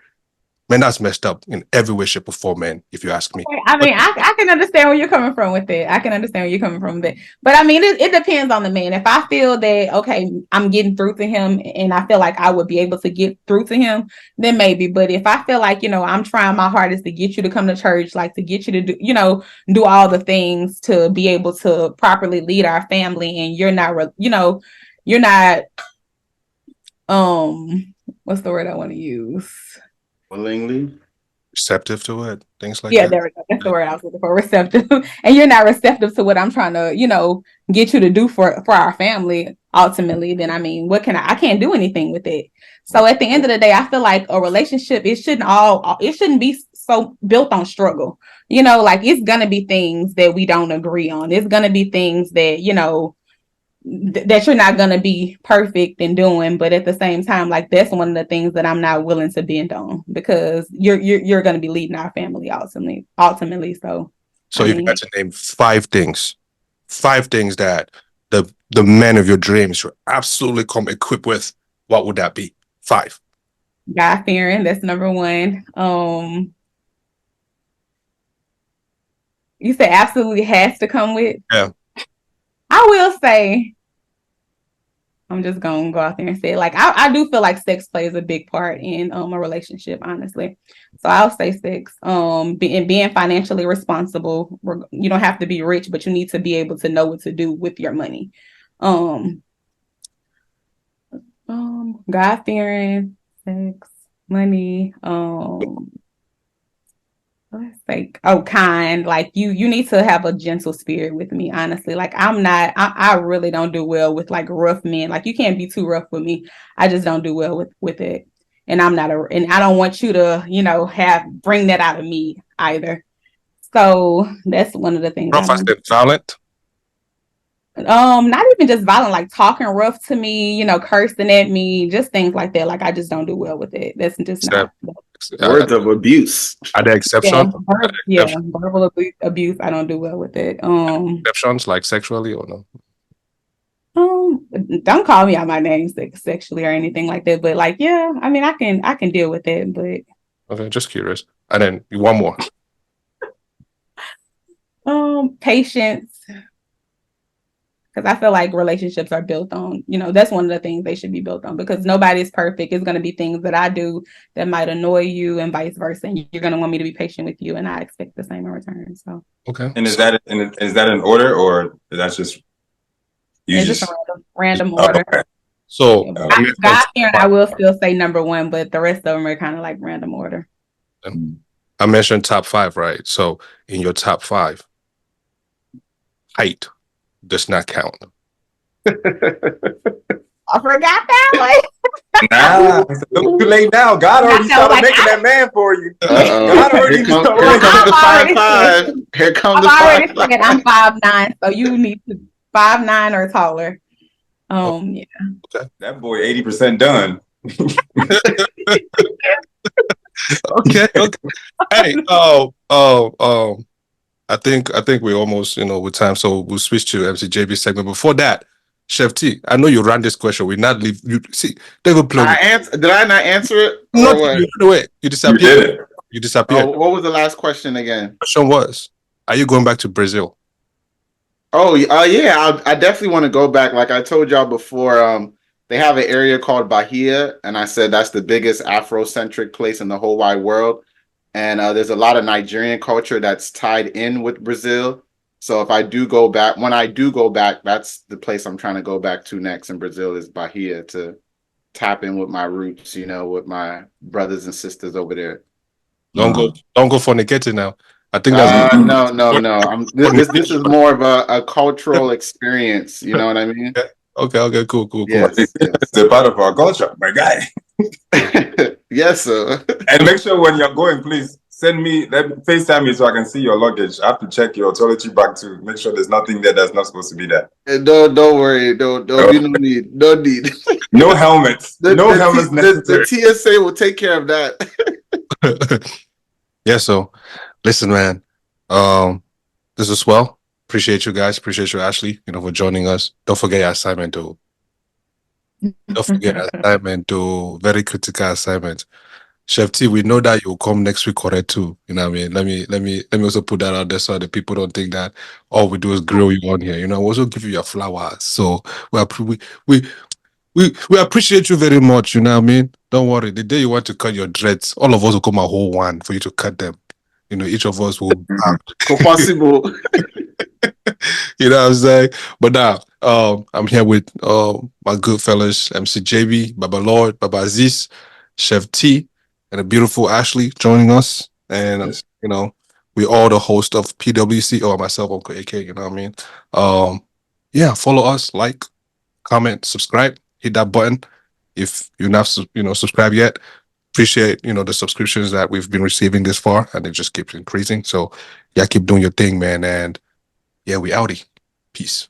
Man, that's messed up in every way, shape, or form, man, if you ask me. I mean, I can understand where you're coming from with it. I can understand where you're coming from with it. But I mean, it depends on the man. If I feel that, okay, I'm getting through to him and I feel like I would be able to get through to him, then maybe. But if I feel like, I'm trying my hardest to get you to come to church, like to get you to do, do all the things to be able to properly lead our family, and you're not, you're not, what's the word I want to use? Willingly. Receptive to it, things like Yeah, that. there we go. That's the word I was looking for. Receptive. And you're not receptive to what I'm trying to, get you to do for our family ultimately, then I mean, I can't do anything with it. So at the end of the day, I feel like a relationship, it shouldn't be so built on struggle. Like it's gonna be things that we don't agree on. It's gonna be things that, that you're not going to be perfect in doing, but at the same time, like that's one of the things that I'm not willing to bend on, because you're going to be leading our family ultimately. So So I if you mean, had to name five things that the man of your dreams should absolutely come equipped with, what would that be? Five. God fearing, that's number one. You said absolutely has to come with. Yeah. I will say, I'm just gonna go out there and say it. Like I do feel like sex plays a big part in a relationship, honestly. So I'll say sex. Being financially responsible. You don't have to be rich, but you need to be able to know what to do with your money. Um, God fearing, sex, money. Let's say, kind. Like you need to have a gentle spirit with me, honestly. Like I really don't do well with like rough men. Like you can't be too rough with me. I just don't do well with it. And and I don't want you to, bring that out of me either. So that's one of the things I Rough as don't do. in violent. Not even just violent, like talking rough to me, cursing at me, just things like that. Like I just don't do well with it. That's just not. Except, Words of abuse. are there Yeah, exceptions? verbal abuse. I don't do well with it. Exceptions like sexually or no? Um, don't call me out my name sexually or anything like that. But like, yeah, I mean, I can deal with it. But Okay, just curious. And then one more. patience, because I feel like relationships are built on, that's one of the things they should be built on, because nobody's perfect. It's going to be things that I do that might annoy you and vice versa. And you're going to want me to be patient with you, and I expect the same in return. So, Okay. And is that in order, or that's just you it's just a just random order. Okay. So Yeah, I mentioned God top fearing, I will still say number one, but the rest of them are kind of like random order. I mentioned top five, right? So in your top five, height does not count. I forgot that one. nah. It's a little too late now. God already started making that man for you. God already Here comes Well, the I've already 5'5". Here comes the I've already 5'5". said I'm 5'9", so you need to 5'9" or taller. Yeah. Okay. That boy 80% done. Okay. Okay. Hey, I think we're almost, with time, so we'll switch to MCJB segment. Before that, Chef T, I know you ran this question. We not leave you. See, they will play with. Did I not answer it Not or what? you ran away. You You disappeared. did it. You Oh, disappeared. what was the last question again? Question was, are you going back to Brazil? Oh, yeah, I definitely want to go back. Like I told y'all before, they have an area called Bahia, and I said that's the biggest Afrocentric place in the whole wide world. And there's a lot of Nigerian culture that's tied in with Brazil. So if I do go back, when I do go back, that's the place I'm trying to go back to next in Brazil is Bahia to tap in with my roots, you know, with my brothers and sisters over there. Don't go fornicating now. I think that's No. This is more of a cultural experience. You know what I mean? okay, cool. Yes. It's a part of our culture, my guy. Yes, sir. And make sure when you're going, please send me, FaceTime me so I can see your luggage. I have to check your toiletry bag to make sure there's nothing there that's not supposed to be there. Don't worry. Don't be no need. No need. No helmets. Helmets necessary. The TSA will take care of that. Yeah, so listen, man. This is Swell. Appreciate you guys. Appreciate you, Ashley, for joining us. Don't forget your assignment, though. Don't forget your assignment, though. Very critical assignment. Chef T, we know that you'll come next week, correct, too. You know what I mean? Let me also put that out there so that people don't think that all we do is grill you on here. We'll also give you your flowers. So we appreciate you very much. You know what I mean? Don't worry. The day you want to cut your dreads, all of us will come a whole one for you to cut them. Each of us will. Possible. You know what I'm saying? But now, I'm here with my good fellas, MC JB, Baba Lord, Baba Aziz, Chef T, and a beautiful Ashley joining us. And we all the host of PWC or myself, Uncle AK. You know what I mean? Yeah, follow us, like, comment, subscribe, hit that button if you're not subscribed yet. Appreciate the subscriptions that we've been receiving this far, and it just keeps increasing. So yeah, keep doing your thing, man. And yeah, we outie. Peace.